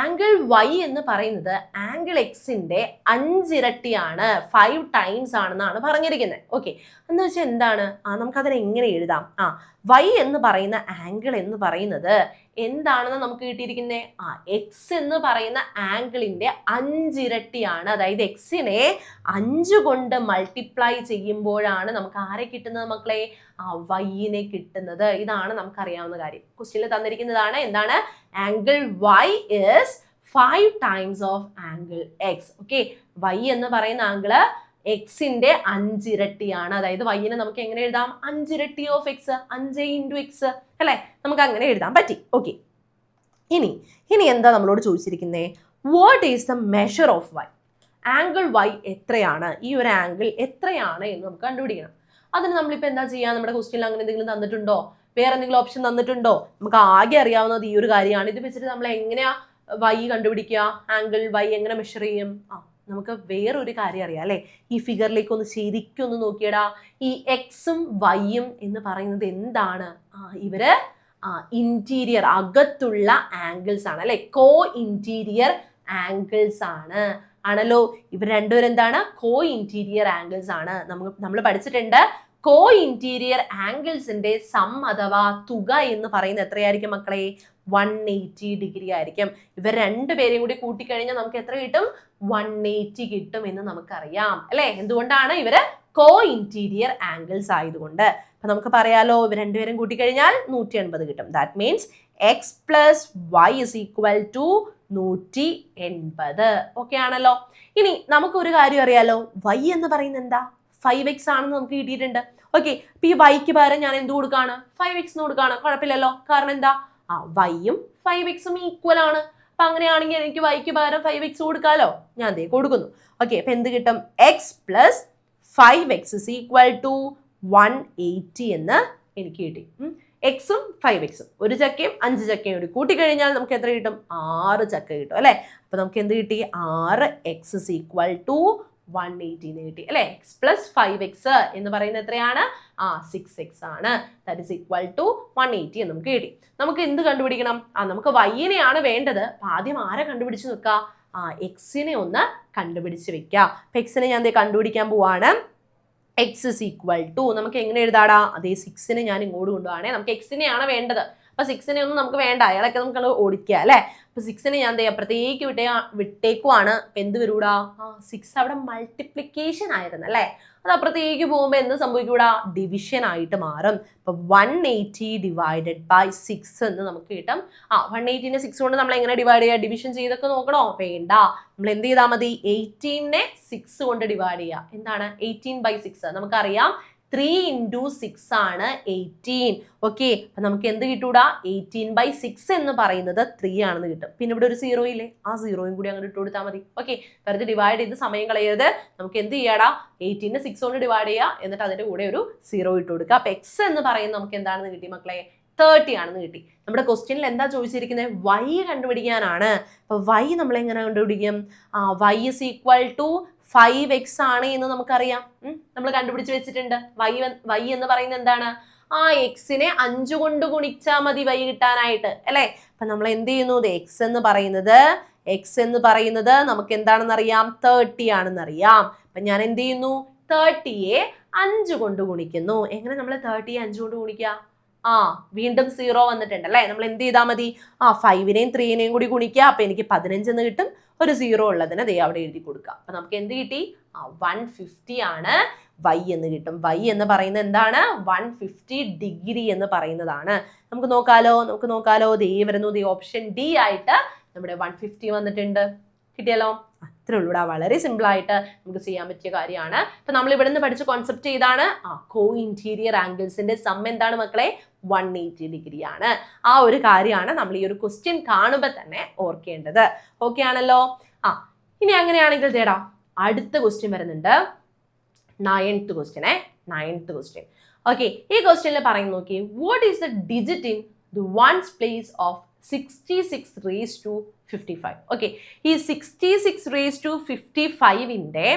ആംഗിൾ വൈ എന്ന് പറയുന്നത് ആംഗിൾ എക്സിന്റെ 5 ഇരട്ടിയാണ്, 5 ടൈംസ് ആണെന്നാണ് പറഞ്ഞിരിക്കുന്നത്. ഓക്കെ, എന്ന് വെച്ചാൽ എന്താണ്? നമുക്കതിനെ എങ്ങനെ എഴുതാം? വൈ എന്ന് പറയുന്ന ആംഗിൾ എന്ന് പറയുന്നത് എന്താണെന്ന് നമുക്ക് കിട്ടിയിരിക്കുന്നത്? എക്സ് എന്ന് പറയുന്ന ആംഗിളിന്റെ 5 ഇരട്ടിയാണ്. അതായത് എക്സിനെ 5 കൊണ്ട് മൾട്ടിപ്ലൈ ചെയ്യുമ്പോഴാണ് നമുക്ക് ആരെ കിട്ടുന്നത് മക്കളെ? വൈനെ കിട്ടുന്നത്. ഇതാണ് നമുക്കറിയാവുന്ന കാര്യം. ക്വസ്റ്റ്യനിൽ തന്നിരിക്കുന്നതാണ്. എന്താണ്? Angle Y is 5 times of angle X. Okay, Y എന്ന് പറയുന്ന ആംഗിള് എക്സിന്റെ 5 ഇരട്ടിയാണ്. അതായത് വൈനെ നമുക്ക് എങ്ങനെ എഴുതാം? 5 ഇരട്ടി ഓഫ് എക്സ്, 5 ഇൻറ്റു എക്സ് അല്ലെ, നമുക്ക് അങ്ങനെ എഴുതാൻ പറ്റി. ഓക്കെ, ഇനി എന്താ നമ്മളോട് ചോദിച്ചിരിക്കുന്നത്? What is the measure of Y? Angle Y എത്രയാണ്, ഈ ഒരു ആംഗിൾ എത്രയാണ് എന്ന് നമുക്ക് കണ്ടുപിടിക്കണം. അതിന് നമ്മളിപ്പോൾ എന്താ ചെയ്യുക? നമ്മുടെ ക്വസ്റ്റ്യനിൽ അങ്ങനെ എന്തെങ്കിലും തന്നിട്ടുണ്ടോ? വേറെ എന്തെങ്കിലും ഓപ്ഷൻ തന്നിട്ടുണ്ടോ? നമുക്ക് ആകെ അറിയാവുന്നത് ഈ ഒരു കാര്യമാണ്. ഇത് വെച്ചിട്ട് നമ്മൾ എങ്ങനെയാ വൈ കണ്ടുപിടിക്കുക? ആംഗിൾ വൈ എങ്ങനെ മെഷർ ചെയ്യും? നമുക്ക് വേറൊരു കാര്യം അറിയാം അല്ലെ. ഈ ഫിഗറിലേക്ക് ഒന്ന് ശരിക്കും ഒന്ന് നോക്കിയടാ. ഈ എക്സും വൈയും എന്ന് പറയുന്നത് എന്താണ്? ഇവര് ഇന്റീരിയർ, അകത്തുള്ള ആംഗിൾസ് ആണ് അല്ലെ. കോ ഇന്റീരിയർ ആംഗിൾസ് ആണല്ലോ. ഇവർ രണ്ടുപേരും എന്താണ്? കോ ഇന്റീരിയർ ആംഗിൾസ് ആണ്. നമ്മൾ പഠിച്ചിട്ടുണ്ട് കോ ഇന്റീരിയർ ആംഗിൾസിന്റെ സം അഥവാ തുക എന്ന് പറയുന്നത് എത്രയായിരിക്കും മക്കളെ? 180 ഡിഗ്രി ആയിരിക്കും. ഇവർ രണ്ടുപേരെയും കൂടി കൂട്ടിക്കഴിഞ്ഞാൽ നമുക്ക് എത്ര കിട്ടും? 180 കിട്ടും എന്ന് നമുക്കറിയാം അല്ലെ. എന്തുകൊണ്ടാണ്? ഇവര് കോ ഇന്റീരിയർ ആംഗിൾസ് ആയതുകൊണ്ട്. അപ്പൊ നമുക്ക് പറയാലോ, ഇവർ രണ്ടുപേരും കൂട്ടിക്കഴിഞ്ഞാൽ 180 കിട്ടും. That means X plus Y is equal to 180. Okay ആണല്ലോ. ഇനി നമുക്കൊരു കാര്യം അറിയാലോ, വൈ എന്ന് പറയുന്നത് എന്താ? 5x ആണെന്ന് നമുക്ക് കിട്ടിയിട്ടുണ്ട്. ഓക്കെ, അപ്പൊ ഈ വൈക്ക് പകരം ഞാൻ എന്ത് കൊടുക്കാണ്? 5x കൊടുക്കാണ്. കുഴപ്പമില്ലല്ലോ. കാരണം എന്താ? വൈയും 5xും ഈക്വൽ ആണ്. അപ്പൊ അങ്ങനെയാണെങ്കിൽ എനിക്ക് വൈക്ക് പകരം 5x കൊടുക്കാലോ. ഞാൻ അതേ കൊടുക്കുന്നു. ഓക്കെ, അപ്പൊ എന്ത് കിട്ടും? X plus 5x is equal to 180 എന്ന് എനിക്ക് കിട്ടി. എക്സും 5xും ഒരു ചക്കയും 5 ചക്കയും കൂടി കൂട്ടിക്കഴിഞ്ഞാൽ നമുക്ക് എത്ര കിട്ടും? 6 ചക്ക കിട്ടും അല്ലെ. അപ്പൊ നമുക്ക് എന്ത് കിട്ടി? 6x ഇസ് ഈക്വൽ ടു 180 കിട്ടി അല്ലെ. എക്സ് പ്ലസ് 5x എന്ന് പറയുന്നത് എത്രയാണ്? 6x ആണ്. ദാറ്റ് ഇസ് ഈക്വൽ ടു 180 എന്ന് നമുക്ക് കിട്ടി. നമുക്ക് എന്ത് കണ്ടുപിടിക്കണം? നമുക്ക് വൈനെയാണ് വേണ്ടത്. ആദ്യം ആരെ കണ്ടുപിടിച്ച് വെക്കുക? എക്സിനെ ഒന്ന് കണ്ടുപിടിച്ച് വെക്കുക. അപ്പൊ എക്സിനെ ഞാൻ കണ്ടുപിടിക്കാൻ പോവാണ്. എക്സ് ഇസ് ഈക്വൽ ടു നമുക്ക് എങ്ങനെ എഴുതാടാ? അതേ 6നെ ഞാൻ ഇങ്ങോട്ട് കൊണ്ടുപോവാണേ. നമുക്ക് എക്സിനെയാണ് വേണ്ടത്. അപ്പൊ 6നെ ഒന്നും നമുക്ക് വേണ്ട, അയാളൊക്കെ നമുക്ക് ഓടിക്കുക അല്ലെ. അപ്പൊ 6നെ ഞാൻ അപ്പുറത്തേക്ക് വിട്ടേക്കുവാണ്. അപ്പൊ എന്ത് വരൂടാ? 6 അവിടെ മൾട്ടിപ്ലിക്കേഷൻ ആയിരുന്നു അല്ലെ. അത് അപ്പുറത്തേക്ക് പോകുമ്പോൾ എന്ത് സംഭവിക്കൂടാ? ഡിവിഷൻ ആയിട്ട് മാറും. അപ്പൊ 180 ഡിവൈഡഡ് ബൈ 6 എന്ന് നമുക്ക് കിട്ടും. 180നെ 6 കൊണ്ട് നമ്മൾ എങ്ങനെ ഡിവൈഡ് ചെയ്യുക? ഡിവിഷൻ ചെയ്തൊക്കെ നോക്കണോ? വേണ്ട. നമ്മൾ എന്ത് ചെയ്താൽ മതി? 18നെ 6 കൊണ്ട് ഡിവൈഡ് ചെയ്യുക. എന്താണ്? 18/6 നമുക്കറിയാം. 3 into 6 ആണ് 18. ഓക്കെ, അപ്പൊ നമുക്ക് എന്ത് കിട്ടൂടാ? 18/6 എന്ന് പറയുന്നത് 3 ആണെന്ന് കിട്ടും. പിന്നെ ഇവിടെ ഒരു 0 ഇല്ലേ? ആ 0യും കൂടി അങ്ങോട്ട് ഇട്ട് കൊടുത്താൽ മതി. ഓക്കെ, വെറുതെ ഡിവൈഡ് ചെയ്ത് സമയം കളയരുത്. നമുക്ക് എന്ത് ചെയ്യാടാ? 18നെ 6 കൊണ്ട് ഡിവൈഡ് ചെയ്യുക, എന്നിട്ട് അതിന്റെ കൂടെ ഒരു 0 ഇട്ട് കൊടുക്കുക. അപ്പൊ എക്സ് എന്ന് പറയുന്നത് നമുക്ക് എന്താണെന്ന് കിട്ടി മക്കളെ? 30 ആണെന്ന് കിട്ടി. നമ്മുടെ ക്വസ്റ്റ്യനിൽ എന്താ ചോദിച്ചിരിക്കുന്നത്? വൈ കണ്ടുപിടിക്കാനാണ്. അപ്പൊ വൈ നമ്മൾ എങ്ങനെ കണ്ടുപിടിക്കും? Y is equal to 5x ആണ് എന്ന് നമുക്കറിയാം. നമ്മൾ കണ്ടുപിടിച്ച് വെച്ചിട്ടുണ്ട്. വൈ എന്ന് പറയുന്നത് എന്താണ്? എക്സിനെ 5 കൊണ്ട് ഗുണിച്ചാൽ മതി വൈ കിട്ടാനായിട്ട് അല്ലെ. അപ്പൊ നമ്മൾ എന്ത് ചെയ്യുന്നു? എക്സ് എന്ന് പറയുന്നത് നമുക്ക് എന്താണെന്ന് അറിയാം? 30 ആണെന്ന് അറിയാം. അപ്പൊ ഞാൻ എന്ത് ചെയ്യുന്നു? 30യെ 5 കൊണ്ട് ഗുണിക്കുന്നു. എങ്ങനെ നമ്മൾ 30യെ 5 കൊണ്ട് ഗുണിക്കുക? വീണ്ടും 0 വന്നിട്ടുണ്ട് അല്ലെ. നമ്മൾ എന്ത് ചെയ്താൽ മതി? 5നെയും 3നെയും കൂടി ഗുണിക്കുക. അപ്പൊ എനിക്ക് 15 എന്ന് കിട്ടും. ഒരു 0 ഉള്ളതിന് ദേ അവിടെ എഴുതി കൊടുക്കുക. അപ്പൊ നമുക്ക് എന്ത് കിട്ടി? 150 ആണ് വൈ എന്ന് കിട്ടും. വൈ എന്ന് പറയുന്നത് എന്താണ്? 150 ഡിഗ്രി എന്ന് പറയുന്നതാണ്. നമുക്ക് നോക്കാലോ. ദേ വരുന്നു. ദേ ഓപ്ഷൻ ഡി ആയിട്ട് നമ്മുടെ 150 വന്നിട്ടുണ്ട്. കിട്ടിയല്ലോ. അത്രേ ഉള്ളൂടാ. വളരെ സിമ്പിൾ ആയിട്ട് നമുക്ക് ചെയ്യാൻ പറ്റിയ കാര്യമാണ്. അപ്പൊ നമ്മൾ ഇവിടെ നിന്ന് പഠിച്ച കോൺസെപ്റ്റ് ഏതാണ്? കോ ഇന്റീരിയർ ആംഗിൾസിന്റെ സം എന്താണ് മക്കളെ? 180 ഡിഗ്രി ആണ്. ആ ഒരു കാര്യമാണ് നമ്മൾ ഈ ഒരു ക്വസ്റ്റ്യൻ കാണുമ്പോൾ തന്നെ ഓർക്കേണ്ടത്. ഓക്കെ ആണല്ലോ. ഇനി അങ്ങനെയാണെങ്കിൽ തേടാ അടുത്ത ക്വസ്റ്റ്യൻ വരുന്നുണ്ട്. 9th question. ഓക്കെ, ഈ ക്വസ്റ്റ്യനിൽ പറയുന്നത് നോക്കി. What is the digit in the ones place of 66 raised to 55? Okay, ഈ 66 raised to 55ന്റെ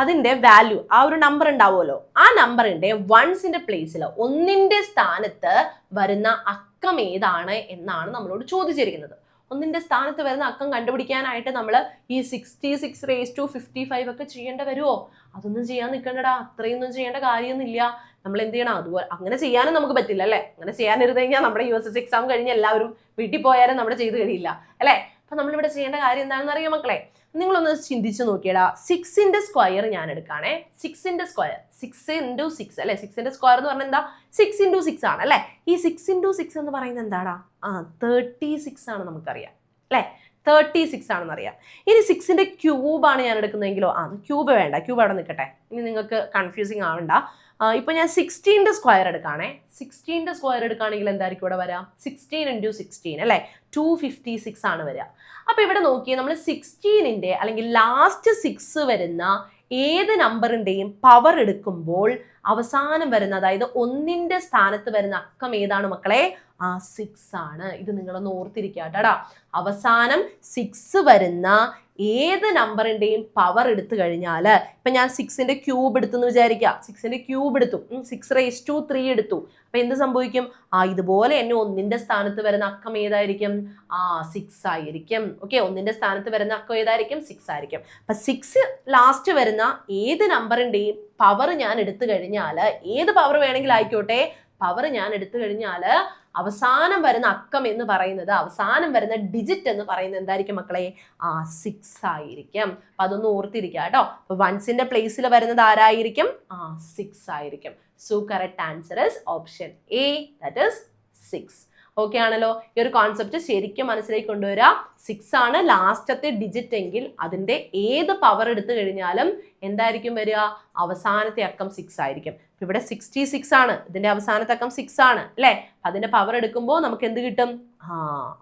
അതിന്റെ വാല്യൂ ആ ഒരു നമ്പർ ഉണ്ടാവുമല്ലോ, ആ നമ്പറിന്റെ വൺസിന്റെ പ്ലേസിൽ ഒന്നിന്റെ സ്ഥാനത്ത് വരുന്ന അക്കം ഏതാണ് എന്നാണ് നമ്മളോട് ചോദിച്ചിരിക്കുന്നത്. ഒന്നിന്റെ സ്ഥാനത്ത് വരുന്ന അക്കം കണ്ടുപിടിക്കാനായിട്ട് നമ്മൾ ഈ 66⁵55 ഒക്കെ ചെയ്യേണ്ട വരുമോ? അതൊന്നും ചെയ്യാൻ നിൽക്കണ്ടടാ, അത്രയൊന്നും ചെയ്യേണ്ട കാര്യമൊന്നുമില്ല. നമ്മൾ എന്ത് ചെയ്യണം? അതുപോലെ അങ്ങനെ ചെയ്യാനും നമുക്ക് പറ്റില്ല അല്ലേ? അങ്ങനെ ചെയ്യാനിരുന്നു കഴിഞ്ഞാൽ നമ്മുടെ USS എക്സാം കഴിഞ്ഞ് എല്ലാവരും വീട്ടിൽ പോയാലും നമ്മൾ ചെയ്ത് കഴിയില്ല അല്ലേ? അപ്പൊ നമ്മളിവിടെ ചെയ്യേണ്ട കാര്യം എന്താണെന്ന് അറിയാം മക്കളെ? നിങ്ങളൊന്ന് ചിന്തിച്ചു നോക്കിയടാ. 6ന്റെ സ്ക്വയർ ഞാൻ എടുക്കാണേ. 6ന്റെ സ്ക്വയർ 6 × 6 അല്ലെ? 6ന്റെ സ്ക്വയർ എന്ന് പറഞ്ഞാൽ എന്താ? 6 × 6 ആണ് അല്ലെ? ഈ 6 × 6 എന്ന് പറയുന്നത് എന്താടാ? 36 ആണ് നമുക്കറിയാം അല്ലെ? 36 ആണെന്ന് അറിയാം. ഇനി 6ന്റെ ക്യൂബാണ് ഞാൻ എടുക്കുന്നതെങ്കിലോ? ക്യൂബ് വേണ്ട, ക്യൂബ് അവിടെ നിൽക്കട്ടെ, ഇനി നിങ്ങൾക്ക് കൺഫ്യൂസിങ് ആവണ്ട. ഇപ്പൊ ഞാൻ 16ന്റെ സ്ക്വയർ എടുക്കാണേ. 16ന്റെ സ്ക്വയർ എടുക്കുകയാണെങ്കിൽ എന്തായിരിക്കും ഇവിടെ വരാം? 16 × 16 അല്ലെ? 256 ആണ് വരിക. അപ്പൊ ഇവിടെ നോക്കിയേ, നമ്മൾ 16ന്റെ അല്ലെങ്കിൽ ലാസ്റ്റ് 6 വരുന്ന ഏത് നമ്പറിന്റെയും പവർ എടുക്കുമ്പോൾ അവസാനം വരുന്ന, അതായത് ഒന്നിന്റെ സ്ഥാനത്ത് വരുന്ന അക്കം ഏതാണ് മക്കളെ? 6 ആണ്. ഇത് നിങ്ങളൊന്ന് ഓർത്തിരിക്കാട്ടാ. അവസാനം 6 വരുന്ന ഏത് നമ്പറിന്റെയും പവർ എടുത്തു കഴിഞ്ഞാൽ, ഇപ്പൊ ഞാൻ 6ന്റെ ക്യൂബ് എടുത്തെന്ന് വിചാരിക്കുക. 6ന്റെ ക്യൂബ് എടുത്തു, 6⁻³ എടുത്തു. അപ്പൊ എന്ത് സംഭവിക്കും? ഇതുപോലെ തന്നെ ഒന്നിന്റെ സ്ഥാനത്ത് വരുന്ന അക്കം ഏതായിരിക്കും? 6 ആയിരിക്കും. ഓക്കെ, ഒന്നിന്റെ സ്ഥാനത്ത് വരുന്ന അക്കം ഏതായിരിക്കും? 6 ആയിരിക്കും. അപ്പൊ 6 ലാസ്റ്റ് വരുന്ന ഏത് നമ്പറിന്റെയും പവർ ഞാൻ എടുത്തു കഴിഞ്ഞാൽ, ഏത് പവർ വേണമെങ്കിലും ആയിക്കോട്ടെ, പവർ ഞാൻ എടുത്തു കഴിഞ്ഞാൽ അവസാനം വരുന്ന അക്കം എന്ന് പറയുന്നത്, അവസാനം വരുന്ന ഡിജിറ്റ് എന്ന് പറയുന്നത് എന്തായിരിക്കും മക്കളെ? 6 ആയിരിക്കും. അപ്പൊ അതൊന്ന് ഓർത്തിരിക്കുക കേട്ടോ. അപ്പൊ വൺസിന്റെ പ്ലേസിൽ വരുന്നത് ആരായിരിക്കും? 6 ആയിരിക്കും. So correct answer is option A, that is 6. Okay ആണല്ലോ? ഈ ഒരു കോൺസെപ്റ്റ് ശരിക്കും മനസ്സിലേക്ക് കൊണ്ടുവരിക. 6 ആണ് ലാസ്റ്റത്തെ ഡിജിറ്റ് എങ്കിൽ അതിന്റെ ഏത് പവർ എടുത്തു കഴിഞ്ഞാലും എന്തായിരിക്കും വരിക? അവസാനത്തെ അക്കം 6 ആയിരിക്കും. ഇവിടെ 66 ആണ്, ഇതിന്റെ അവസാനത്തെ അക്കം 6 ആണ് അല്ലെ? അതിന്റെ പവർ എടുക്കുമ്പോൾ നമുക്ക് എന്ത് കിട്ടും?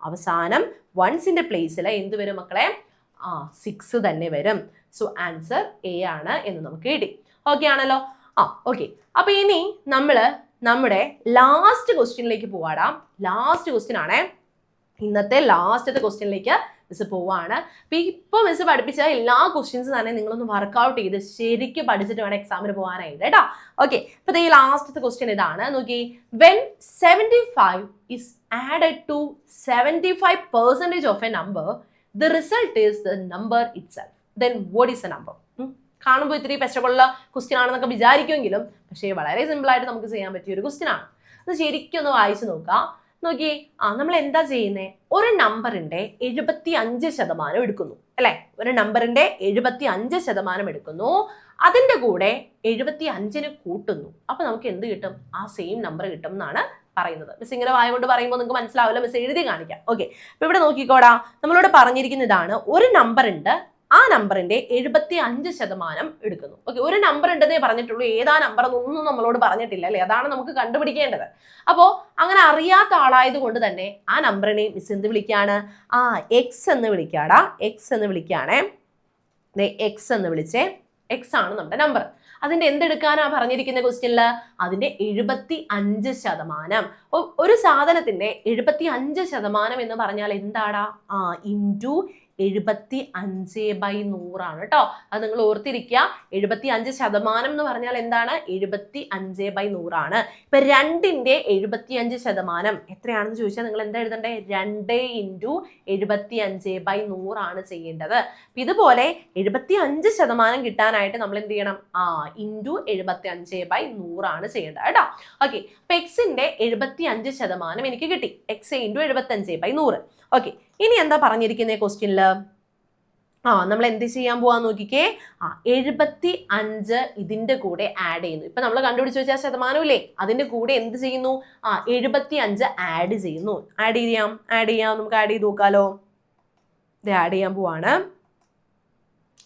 അവസാനം വൺസിന്റെ പ്ലേസിൽ എന്ത് വരും മക്കളെ? 6 തന്നെ വരും. സോ ആൻസർ എ ആണ് എന്ന് നമുക്ക് കിട്ടി. ഓക്കെ ആണല്ലോ? ഓക്കെ. അപ്പൊ ഇനി നമ്മുടെ ലാസ്റ്റ് ക്വസ്റ്റ്യനിലേക്ക് പോവാടാ. ലാസ്റ്റ് ക്വസ്റ്റ്യൻ ആണേ, ഇന്നത്തെ ലാസ്റ്റത്തെ ക്വസ്റ്റ്യനിലേക്ക് മിസ് പോവാണ്. അപ്പൊ ഇപ്പൊ മിസ് പഠിപ്പിച്ച എല്ലാ ക്വസ്റ്റ്യൻസും തന്നെ നിങ്ങളൊന്ന് വർക്ക്ഔട്ട് ചെയ്ത് ശരിക്കും പഠിച്ചിട്ട് വേണം എക്സാമിന് പോകാനായിട്ട് കേട്ടോ. ഓക്കെ, അപ്പൊ ഈ ലാസ്റ്റത്തെ ക്വസ്റ്റ്യൻ ഇതാണ്. നോക്കി, when 75 is added to 75% of a number, the result is the number itself. Then what is the number? കാണുമ്പോൾ ഇത്തിരി പെശകുള്ള ക്വസ്റ്റ്യൻ ആണെന്നൊക്കെ വിചാരിക്കുമെങ്കിലും പക്ഷേ വളരെ സിമ്പിൾ ആയിട്ട് നമുക്ക് ചെയ്യാൻ പറ്റിയ ഒരു ക്വസ്റ്റ്യൻ ആണ്. അത് ശരിക്കും ഒന്ന് വായിച്ചു നോക്കാം. നോക്കിയേ, നമ്മൾ എന്താ ചെയ്യുന്നേ? ഒരു നമ്പറിന്റെ 75% എടുക്കുന്നു അല്ലെ? ഒരു നമ്പറിന്റെ 75% എടുക്കുന്നു, അതിന്റെ കൂടെ 75ന് കൂട്ടുന്നു. അപ്പൊ നമുക്ക് എന്ത് കിട്ടും? ആ സെയിം നമ്പർ കിട്ടും എന്നാണ് പറയുന്നത്. മിസ് ഇങ്ങനെ വായ കൊണ്ട് പറയുമ്പോൾ നിങ്ങൾക്ക് മനസ്സിലാവില്ല, മിസ് എഴുതി കാണിക്കാം. ഓക്കെ, അപ്പൊ ഇവിടെ നോക്കിക്കോടാ, നമ്മളോട് പറഞ്ഞിരിക്കുന്ന ഇതാണ്, ഒരു നമ്പർ ഉണ്ട്, ആ നമ്പറിന്റെ 75% എടുക്കുന്നു. ഓക്കെ, ഒരു നമ്പർ ഉണ്ടെന്നേ പറഞ്ഞിട്ടുള്ളൂ, ഏതാ നമ്പർ എന്നൊന്നും നമ്മളോട് പറഞ്ഞിട്ടില്ല അല്ലെ? അതാണ് നമുക്ക് കണ്ടുപിടിക്കേണ്ടത്. അപ്പോ അങ്ങനെ അറിയാത്ത ആളായത് കൊണ്ട് തന്നെ ആ നമ്പറിനെ മിസ് എന്ത് വിളിക്കാണ്? എക്സ് എന്ന് വിളിക്കാടാ. എക്സ് എന്ന് വിളിക്കാണേ. എക്സ് എന്ന് വിളിച്ചേ. എക്സ് ആണ് നമ്മുടെ നമ്പർ. അതിന്റെ എന്തെടുക്കാനാ പറഞ്ഞിരിക്കുന്ന ക്വസ്റ്റ്യനില്? അതിന്റെ 75%. ഒരു സാധനത്തിന്റെ 75% എന്ന് പറഞ്ഞാൽ എന്താടാ? ഇൻറ്റു 75/100 ആണ് കേട്ടോ. അത് നിങ്ങൾ ഓർത്തിരിക്കുക. 75% എന്ന് പറഞ്ഞാൽ എന്താണ്? 75/100 ആണ്. ഇപ്പൊ 2ന്റെ 75% എത്രയാണെന്ന് ചോദിച്ചാൽ നിങ്ങൾ എന്താ എഴുതണ്ടേ? 2 × 75/100 ആണ് ചെയ്യേണ്ടത്. ഇതുപോലെ 75% കിട്ടാനായിട്ട് നമ്മൾ എന്ത് ചെയ്യണം? ഇൻറ്റു 75/100 ആണ് ചെയ്യേണ്ടത് കേട്ടോ. ഓക്കെ, അപ്പൊ എക്സിന്റെ 75% എനിക്ക് കിട്ടി. X into 75/100. ഓക്കെ, ഇനി എന്താ പറഞ്ഞിരിക്കുന്നത് ക്വസ്റ്റ്യനില്? നമ്മൾ എന്ത് ചെയ്യാൻ പോവാൻ നോക്കിക്കേ? 75 ഇതിന്റെ കൂടെ ആഡ് ചെയ്യുന്നു. ഇപ്പൊ നമ്മൾ കണ്ടുപിടിച്ച് വെച്ച ശതമാനം ഇല്ലേ, അതിന്റെ കൂടെ എന്ത് ചെയ്യുന്നു? 75 ആഡ് ചെയ്യുന്നു. ആഡ് ചെയ്യാം. നമുക്ക് ആഡ് ചെയ്ത് നോക്കാലോ. ഇത് ആഡ് ചെയ്യാൻ പോവാണ്.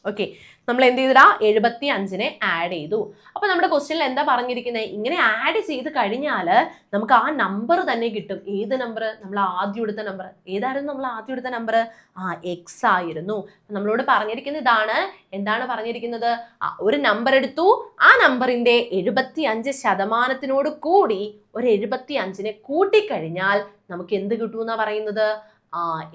ഓക്കെ, നമ്മൾ എന്ത് ചെയ്തിടാ? 75നെ ആഡ് ചെയ്തു. അപ്പൊ നമ്മുടെ ക്വസ്റ്റ്യനിൽ എന്താ പറഞ്ഞിരിക്കുന്നത്? ഇങ്ങനെ ആഡ് ചെയ്ത് കഴിഞ്ഞാൽ നമുക്ക് ആ നമ്പർ തന്നെ കിട്ടും. ഏത് നമ്പർ? നമ്മൾ ആദ്യം എടുത്ത നമ്പർ. ഏതായിരുന്നു നമ്മൾ ആദ്യം എടുത്ത നമ്പർ? എക്സ് ആയിരുന്നു. നമ്മളോട് പറഞ്ഞിരിക്കുന്ന ഇതാണ്. എന്താണ് പറഞ്ഞിരിക്കുന്നത്? ഒരു നമ്പർ എടുത്തു, ആ നമ്പറിന്റെ 75%-നോട് കൂടി ഒരു 75നെ കൂട്ടിക്കഴിഞ്ഞാൽ നമുക്ക് എന്ത് കിട്ടുമെന്നാ പറയുന്നത്?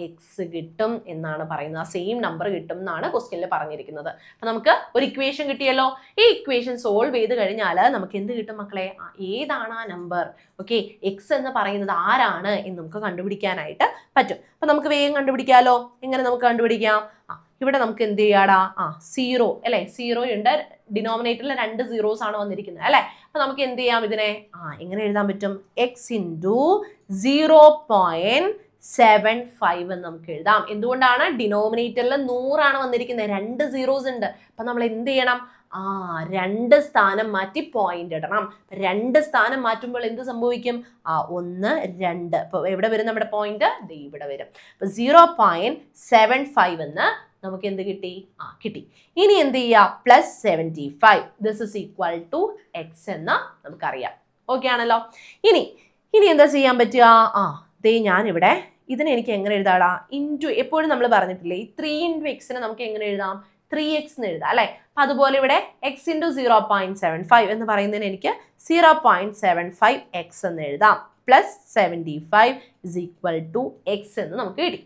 എക്സ് കിട്ടും എന്നാണ് പറയുന്നത്. ആ സെയിം നമ്പർ കിട്ടും എന്നാണ് ക്വസ്റ്റ്യനിൽ പറഞ്ഞിരിക്കുന്നത്. അപ്പൊ നമുക്ക് ഒരു ഇക്വേഷൻ കിട്ടിയല്ലോ. ഈ ഇക്വേഷൻ സോൾവ് ചെയ്ത് കഴിഞ്ഞാൽ നമുക്ക് എന്ത് കിട്ടും മക്കളെ? ഏതാണ് ആ നമ്പർ? ഓക്കെ, എക്സ് എന്ന് പറയുന്നത് ആരാണ് എന്ന് നമുക്ക് കണ്ടുപിടിക്കാനായിട്ട് പറ്റും. അപ്പൊ നമുക്ക് വേഗം കണ്ടുപിടിക്കാലോ. എങ്ങനെ നമുക്ക് കണ്ടുപിടിക്കാം? ഇവിടെ നമുക്ക് എന്ത് ചെയ്യാടാ? സീറോ അല്ലെ, സീറോ ഉണ്ട്. ഡിനോമിനേറ്ററിൽ 2 zeros ആണ് വന്നിരിക്കുന്നത് അല്ലെ. അപ്പൊ നമുക്ക് എന്ത് ചെയ്യാം ഇതിനെ? എങ്ങനെ എഴുതാൻ പറ്റും? എക്സ് ഇൻറ്റു 0.75 എന്ന് നമുക്ക് എഴുതാം. എന്തുകൊണ്ടാണ്? ഡിനോമിനേറ്ററിൽ 100 ആണ് വന്നിരിക്കുന്നത്, 2 zeros ഉണ്ട്. അപ്പൊ നമ്മൾ എന്ത് ചെയ്യണം? 2 സ്ഥാനം മാറ്റി പോയിന്റ് ഇടണം. 2 സ്ഥാനം മാറ്റുമ്പോൾ എന്ത് സംഭവിക്കും? 1 2. അപ്പൊ എവിടെ വരും നമ്മുടെ പോയിന്റ്? ഇവിടെ വരും. അപ്പൊ 0.75 എന്ന് നമുക്ക് എന്ത് കിട്ടി? കിട്ടി. ഇനി എന്ത് ചെയ്യാം? +75 this is equal to X എന്ന് നമുക്കറിയാം. ഓക്കെ ആണല്ലോ. ഇനി എന്താ ചെയ്യാൻ പറ്റുക? ഞാനിവിടെ ഇതിനെ എനിക്ക് എങ്ങനെ എഴുതാടാ? ഇൻറ്റു, എപ്പോഴും നമ്മൾ പറഞ്ഞിട്ടില്ലേ, ഈ 3 × എക്സിനെ നമുക്ക് എങ്ങനെ എഴുതാം? 3x എന്ന് എഴുതാം അല്ലെ. അപ്പൊ അതുപോലെ ഇവിടെ എക്സ് ഇൻറ്റു 0.75 എന്ന് പറയുന്നതിന് എനിക്ക് 0.75 എക്സ് എന്ന് എഴുതാം. +75 ഇസ് ഈക്വൽ ടു എക്സ് എന്ന് നമുക്ക് കിട്ടി.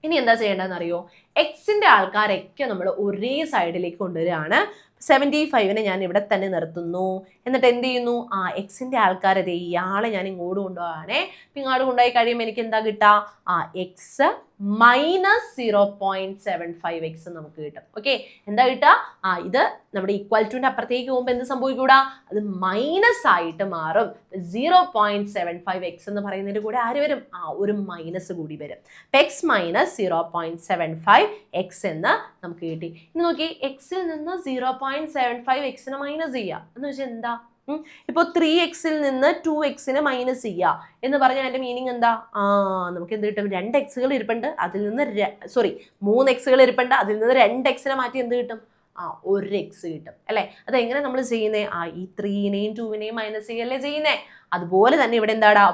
ഇനി എന്താ ചെയ്യേണ്ടതെന്ന് അറിയോ? എക്സിന്റെ ആൾക്കാരൊക്കെ നമ്മൾ ഒരേ സൈഡിലേക്ക് കൊണ്ടുവരികയാണ്. 75നെ ഞാൻ ഇവിടെ തന്നെ നിർത്തുന്നു. എന്നിട്ട് എന്ത് ചെയ്യുന്നു? എക്സിന്റെ ആൾക്കാരതേ ഇയാളെ ഞാൻ ഇങ്ങോട്ട് കൊണ്ടുപോകാനേ. ഇങ്ങോട്ട് കൊണ്ടുപോയി കഴിയുമ്പോൾ എനിക്ക് എന്താ കിട്ടുക? എക്സ് മൈനസ് 0.75 എക്സ് നമുക്ക് കിട്ടും. ഓക്കെ, എന്താ കിട്ടുക? ഇത് നമ്മുടെ ഈക്വൽ ടുവിന്റെ അപ്പുറത്തേക്ക് പോകുമ്പോൾ എന്ത് സംഭവിക്കൂടാ? അത് മൈനസ് ആയിട്ട് മാറും. 0.75 എക്സ് എന്ന് പറയുന്നതിന്റെ കൂടെ ആര് വരും? ഒരു മൈനസ് കൂടി വരും. എക്സ് മൈനസ് 0.75 എക്സ് എന്ന് നമുക്ക് കിട്ടി. ഇനി നോക്കി, എക്സിൽ നിന്ന് 0.75 എക്സിനെ മൈനസ് ചെയ്യുക എന്ന് വെച്ചാൽ എന്താ? ഇപ്പോൾ 3xൽ നിന്ന് 2xനെ മൈനസ് ചെയ്യുക എന്ന് പറഞ്ഞാൽ അതിന്റെ മീനിങ് എന്താ? നമുക്ക് എന്ത് കിട്ടും? 2 എക്സുകൾ ഇരിപ്പുണ്ട്, അതിൽ നിന്ന് 3 എക്സുകൾ ഇരിപ്പുണ്ട്, അതിൽ നിന്ന് 2 എക്സിനെ മാറ്റി എന്ത് കിട്ടും? 1 എക്സ് കിട്ടും അല്ലെ. അതെങ്ങനെ നമ്മൾ ചെയ്യുന്നേ? ഈ 3നെയും 2നെയും മൈനസ് ചെയ്യല്ലേ ചെയ്യുന്നേ. അതുപോലെ തന്നെ ഇവിടെ എന്താടാ?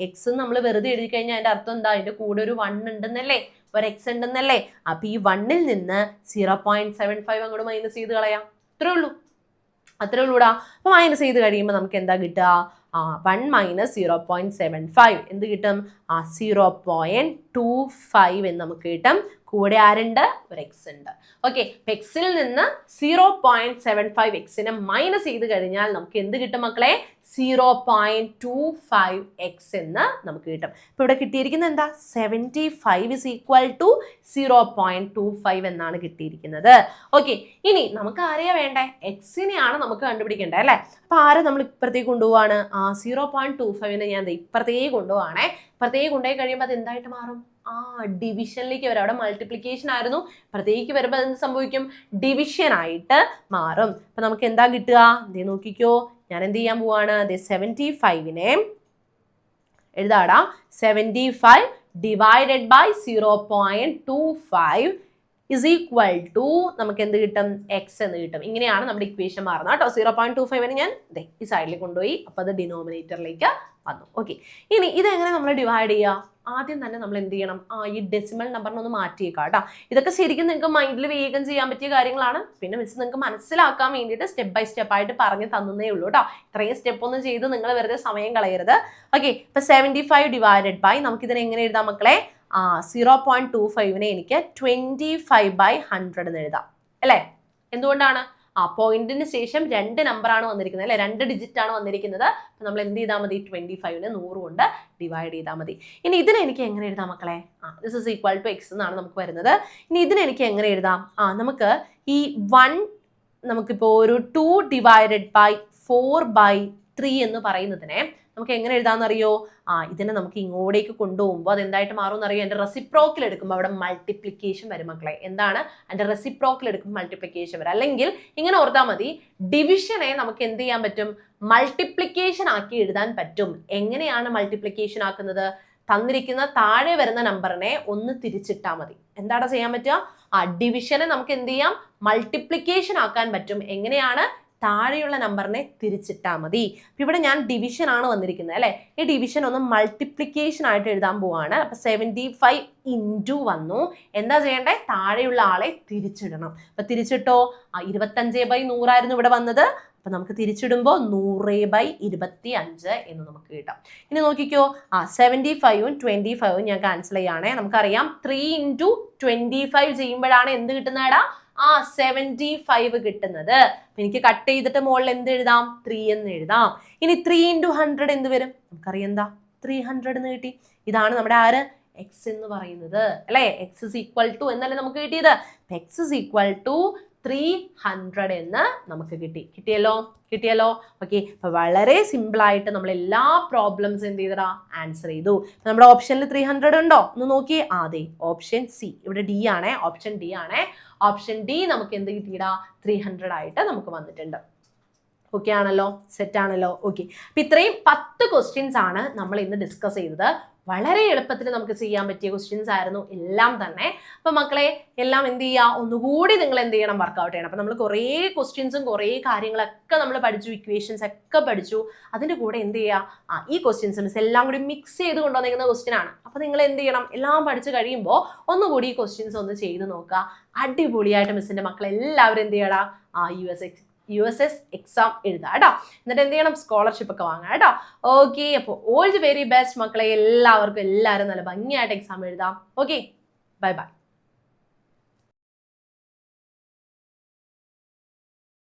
എക്സ് നമ്മൾ വെറുതെ എഴുതി കഴിഞ്ഞാൽ അതിന്റെ അർത്ഥം എന്താ? അതിന്റെ കൂടെ ഒരു 1 ഉണ്ടെന്നല്ലേ, ഒരു എക്സ് ഉണ്ടെന്നല്ലേ. അപ്പൊ ഈ 1ൽ നിന്ന് 0.75 അങ്ങോട്ട് മൈനസ് ചെയ്ത് കളയാം. അത്രേ ഉള്ളൂടാ. അപ്പൊ മൈനസ് ചെയ്ത് കഴിയുമ്പോൾ നമുക്ക് എന്താ കിട്ടുക? 1 മൈനസ് 0.75 എന്ത് കിട്ടും? 0.25 എന്ന് നമുക്ക് കിട്ടും. കൂടെ ആരുണ്ട്? ഒരു എക്സ് ഉണ്ട്. ഓക്കെ, എക്സിൽ നിന്ന് 0.75 എക്സിനെ മൈനസ് ചെയ്ത് കഴിഞ്ഞാൽ നമുക്ക് എന്ത് കിട്ടും മക്കളെ? 0.25 എക്സ് എന്ന് നമുക്ക് കിട്ടും. ഇപ്പൊ ഇവിടെ കിട്ടിയിരിക്കുന്നത് എന്താ? 75 ഇസ് ഈക്വൽ ടു 0.25 എന്നാണ് കിട്ടിയിരിക്കുന്നത്. ഓക്കെ, ഇനി നമുക്ക് ആരെയാ വേണ്ടേ? എക്സിനെയാണ് നമുക്ക് കണ്ടുപിടിക്കേണ്ടത് അല്ലെ. അപ്പൊ ആരെ നമ്മൾ ഇപ്പുറത്തേക്ക് കൊണ്ടുപോവാണ്? 0.25നെ ഞാൻ ഇപ്പുറത്തേക്ക് കൊണ്ടുപോവാണേ. ഇപ്പുറത്തേക്ക് കൊണ്ടുപോയി കഴിയുമ്പോൾ അത് എന്തായിട്ട് മാറും? ഡിവിഷനിലേക്ക് വരും. അവിടെ മൾട്ടിപ്ലിക്കേഷൻ ആയിരുന്നു, ഇപ്പുറത്തേക്ക് വരുമ്പോൾ എന്ത് സംഭവിക്കും? ഡിവിഷൻ ആയിട്ട് മാറും. അപ്പൊ നമുക്ക് എന്താ കിട്ടുക? ദേ നോക്കിക്കോ, ഞാൻ എന്ത് ചെയ്യാൻ പോവാണ്? 75നെ എഴുതാടാ. 75 divided by 0.25 is equal to നമുക്ക് എന്ത് കിട്ടും? എക്സ് എന്ന് കിട്ടും. ഇങ്ങനെയാണ് നമ്മുടെ ഇക്വേഷൻ മാറുന്നത് കേട്ടോ. 0.25നെ ഞാൻ ഈ സൈഡിലേക്ക് കൊണ്ടുപോയി, അപ്പൊ അത് ഡിനോമിനേറ്ററിലേക്ക് വന്നു. ഓക്കെ, ഇനി ഇതെങ്ങനെ നമ്മൾ ഡിവൈഡ് ചെയ്യുക? ആദ്യം തന്നെ നമ്മൾ എന്ത് ചെയ്യണം? ഈ ഡെസിമൽ നമ്പറിനൊന്ന് മാറ്റിയേക്കാം കേട്ടോ. ഇതൊക്കെ ശരിക്കും നിങ്ങൾക്ക് മൈൻഡിൽ വേഗം ചെയ്യാൻ പറ്റിയ കാര്യങ്ങളാണ്. പിന്നെ മിസ് നിങ്ങൾക്ക് മനസ്സിലാക്കാൻ വേണ്ടിയിട്ട് സ്റ്റെപ്പ് ബൈ സ്റ്റെപ്പ് ആയിട്ട് പറഞ്ഞു തന്നേ ഉള്ളൂ കേട്ടോ. ഇത്രയും സ്റ്റെപ്പ് ഒന്നും ചെയ്ത് നിങ്ങൾ വെറുതെ സമയം കളയരുത്. ഓക്കെ, ഇപ്പൊ 75 ഡിവൈഡഡ് ബൈ നമുക്ക് ഇതിനെ എങ്ങനെ എഴുതാം മക്കളെ? 0.25നെ എനിക്ക് 25/100 എന്ന് എഴുതാം അല്ലേ. എന്തുകൊണ്ടാണ്? പോയിന്റിന് ശേഷം 2 നമ്പറാണ് വന്നിരിക്കുന്നത് അല്ലെ, 2 ഡിജിറ്റ് ആണ് വന്നിരിക്കുന്നത്. അപ്പൊ നമ്മൾ എന്ത് ചെയ്താൽ മതി? 25നെ 100 കൊണ്ട് ഡിവൈഡ് ചെയ്താൽ മതി. ഇനി ഇതിനെ എനിക്ക് എങ്ങനെ എഴുതാം മക്കളെ? This is equal to X എന്നാണ് നമുക്ക് വരുന്നത്. ഇനി ഇതിനെ എനിക്ക് എങ്ങനെ എഴുതാം? നമുക്ക് ഈ 1 നമുക്കിപ്പോ ഒരു 2 ഡിവൈഡഡ് ബൈ 4/3 എന്ന് പറയുന്നതിനെ നമുക്ക് എങ്ങനെ എഴുതാമെന്നറിയോ? ഇതിനെ നമുക്ക് ഇങ്ങോട്ടേക്ക് കൊണ്ടുപോകുമ്പോൾ അത് എന്തായിട്ട് മാറും അറിയോ? എൻ്റെ റെസിപ്രോക്കൽ എടുക്കുമ്പോൾ അവിടെ മൾട്ടിപ്ലിക്കേഷൻ വരും മക്കളെ. എന്താണ്? എൻ്റെ റെസിപ്രോക്കൽ എടുക്കുമ്പോൾ മൾട്ടിപ്ലിക്കേഷൻ വരും. അല്ലെങ്കിൽ ഇങ്ങനെ ഓർത്താൽ മതി, ഡിവിഷനെ നമുക്ക് എന്ത് ചെയ്യാൻ പറ്റും? മൾട്ടിപ്ലിക്കേഷൻ ആക്കി എഴുതാൻ പറ്റും. എങ്ങനെയാണ് മൾട്ടിപ്ലിക്കേഷൻ ആക്കുന്നത്? തന്നിരിക്കുന്ന താഴെ വരുന്ന നമ്പറിനെ ഒന്ന് തിരിച്ചിട്ടാൽ മതി. എന്താണ് ചെയ്യാൻ പറ്റുക? ഡിവിഷനെ നമുക്ക് എന്ത് ചെയ്യാം? മൾട്ടിപ്ലിക്കേഷൻ ആക്കാൻ പറ്റും. എങ്ങനെയാണ്? താഴെയുള്ള നമ്പറിനെ തിരിച്ചിട്ടാൽ മതി. ഇവിടെ ഞാൻ ഡിവിഷൻ ആണ് വന്നിരിക്കുന്നത് അല്ലെ. ഈ ഡിവിഷൻ ഒന്ന് മൾട്ടിപ്ലിക്കേഷൻ ആയിട്ട് എഴുതാൻ പോവാണ്. അപ്പൊ 75 ഇൻറ്റു വന്നു. എന്താ ചെയ്യേണ്ടേ? താഴെയുള്ള ആളെ തിരിച്ചിടണം. അപ്പൊ തിരിച്ചിട്ടോ? 25/100 ആയിരുന്നു ഇവിടെ വന്നത്. അപ്പൊ നമുക്ക് തിരിച്ചിടുമ്പോൾ 100/25 എന്ന് നമുക്ക് കിട്ടാം. ഇനി നോക്കിക്കോ, 75ഉം 25ഉം ഞാൻ ക്യാൻസൽ ചെയ്യുകയാണെ. നമുക്കറിയാം 3 × 25 ചെയ്യുമ്പോഴാണ് എന്ത് കിട്ടുന്നതാ? 75 കിട്ടുന്നത്. എനിക്ക് കട്ട് ചെയ്തിട്ട് മുകളിൽ എന്ത് എഴുതാം? 3 എന്ന് എഴുതാം. ഇനി 3 × 100 എന്ത് വരും? നമുക്കറിയാം എന്താ? 300 എന്ന് കിട്ടി. ഇതാണ് നമ്മുടെ ആര്? എക്സ് എന്ന് പറയുന്നത് അല്ലെ? എക്സ് ഇസ് ഈക്വൽ ടു എന്നല്ലേ നമുക്ക് കിട്ടിയത്? എക്സ് ഇസ് ഈക്വൽ ടു 300 എന്ന് നമുക്ക് കിട്ടിയല്ലോ. ഓക്കെ. അപ്പൊ വളരെ സിമ്പിൾ ആയിട്ട് നമ്മൾ എല്ലാ പ്രോബ്ലംസ് എന്ത് ചെയ്തടാ? ആൻസർ ചെയ്തു. നമ്മുടെ ഓപ്ഷനിൽ 300 ഉണ്ടോ? ഒന്ന് നോക്കിയേ. അതെ, ഓപ്ഷൻ സി. ഇവിടെ ഡി ആണേ, ഓപ്ഷൻ ഡി ആണേ. ഓപ്ഷൻ ഡി നമുക്ക് എന്ത് കിട്ടിയിടാ? 300 ആയിട്ട് നമുക്ക് വന്നിട്ടുണ്ട്. ഓക്കെ ആണല്ലോ, സെറ്റ് ആണല്ലോ. ഓക്കെ, അപ്പൊ ഇത്രയും 10 ക്വസ്റ്റ്യൻസ് ആണ് നമ്മൾ ഇന്ന് ഡിസ്കസ് ചെയ്തത്. വളരെ എളുപ്പത്തിൽ നമുക്ക് ചെയ്യാൻ പറ്റിയ ക്വസ്റ്റ്യൻസ് ആയിരുന്നു എല്ലാം തന്നെ. അപ്പൊ മക്കളെ എല്ലാം എന്ത് ചെയ്യുക? ഒന്നുകൂടി നിങ്ങൾ എന്ത് ചെയ്യണം? വർക്ക്ഔട്ട് ചെയ്യണം. അപ്പൊ നമ്മൾ കുറേ ക്വസ്റ്റ്യൻസും കുറേ കാര്യങ്ങളൊക്കെ നമ്മൾ പഠിച്ചു, ഇക്വേഷൻസ് ഒക്കെ പഠിച്ചു. അതിന്റെ കൂടെ എന്ത് ചെയ്യുക? ഈ ക്വസ്റ്റ്യൻസ് മിസ് എല്ലാം കൂടി മിക്സ് ചെയ്ത് കൊണ്ടുവന്നിരിക്കുന്ന ക്വസ്റ്റ്യൻ ആണ്. അപ്പൊ നിങ്ങൾ എന്ത് ചെയ്യണം? എല്ലാം പഠിച്ചു കഴിയുമ്പോൾ ഒന്നുകൂടി ഈ ക്വസ്റ്റ്യൻസ് ഒന്ന് ചെയ്ത് നോക്കുക. അടിപൊളിയായിട്ട് മിസ്സിന്റെ മക്കൾ എല്ലാവരും എന്ത് ചെയ്യടാ? USS എക്സാം എഴുതാം കേട്ടോ. എന്നിട്ട് എന്ത് ചെയ്യണം? സ്കോളർഷിപ്പ് ഒക്കെ വാങ്ങാം കേട്ടോ. ഓക്കെ, അപ്പോൾ ഓൾ ദി വെരി ബെസ്റ്റ് മക്കളെ. എല്ലാവർക്കും എല്ലാവരും നല്ല ഭംഗിയായിട്ട് എക്സാം എഴുതാം. Okay, bye bye.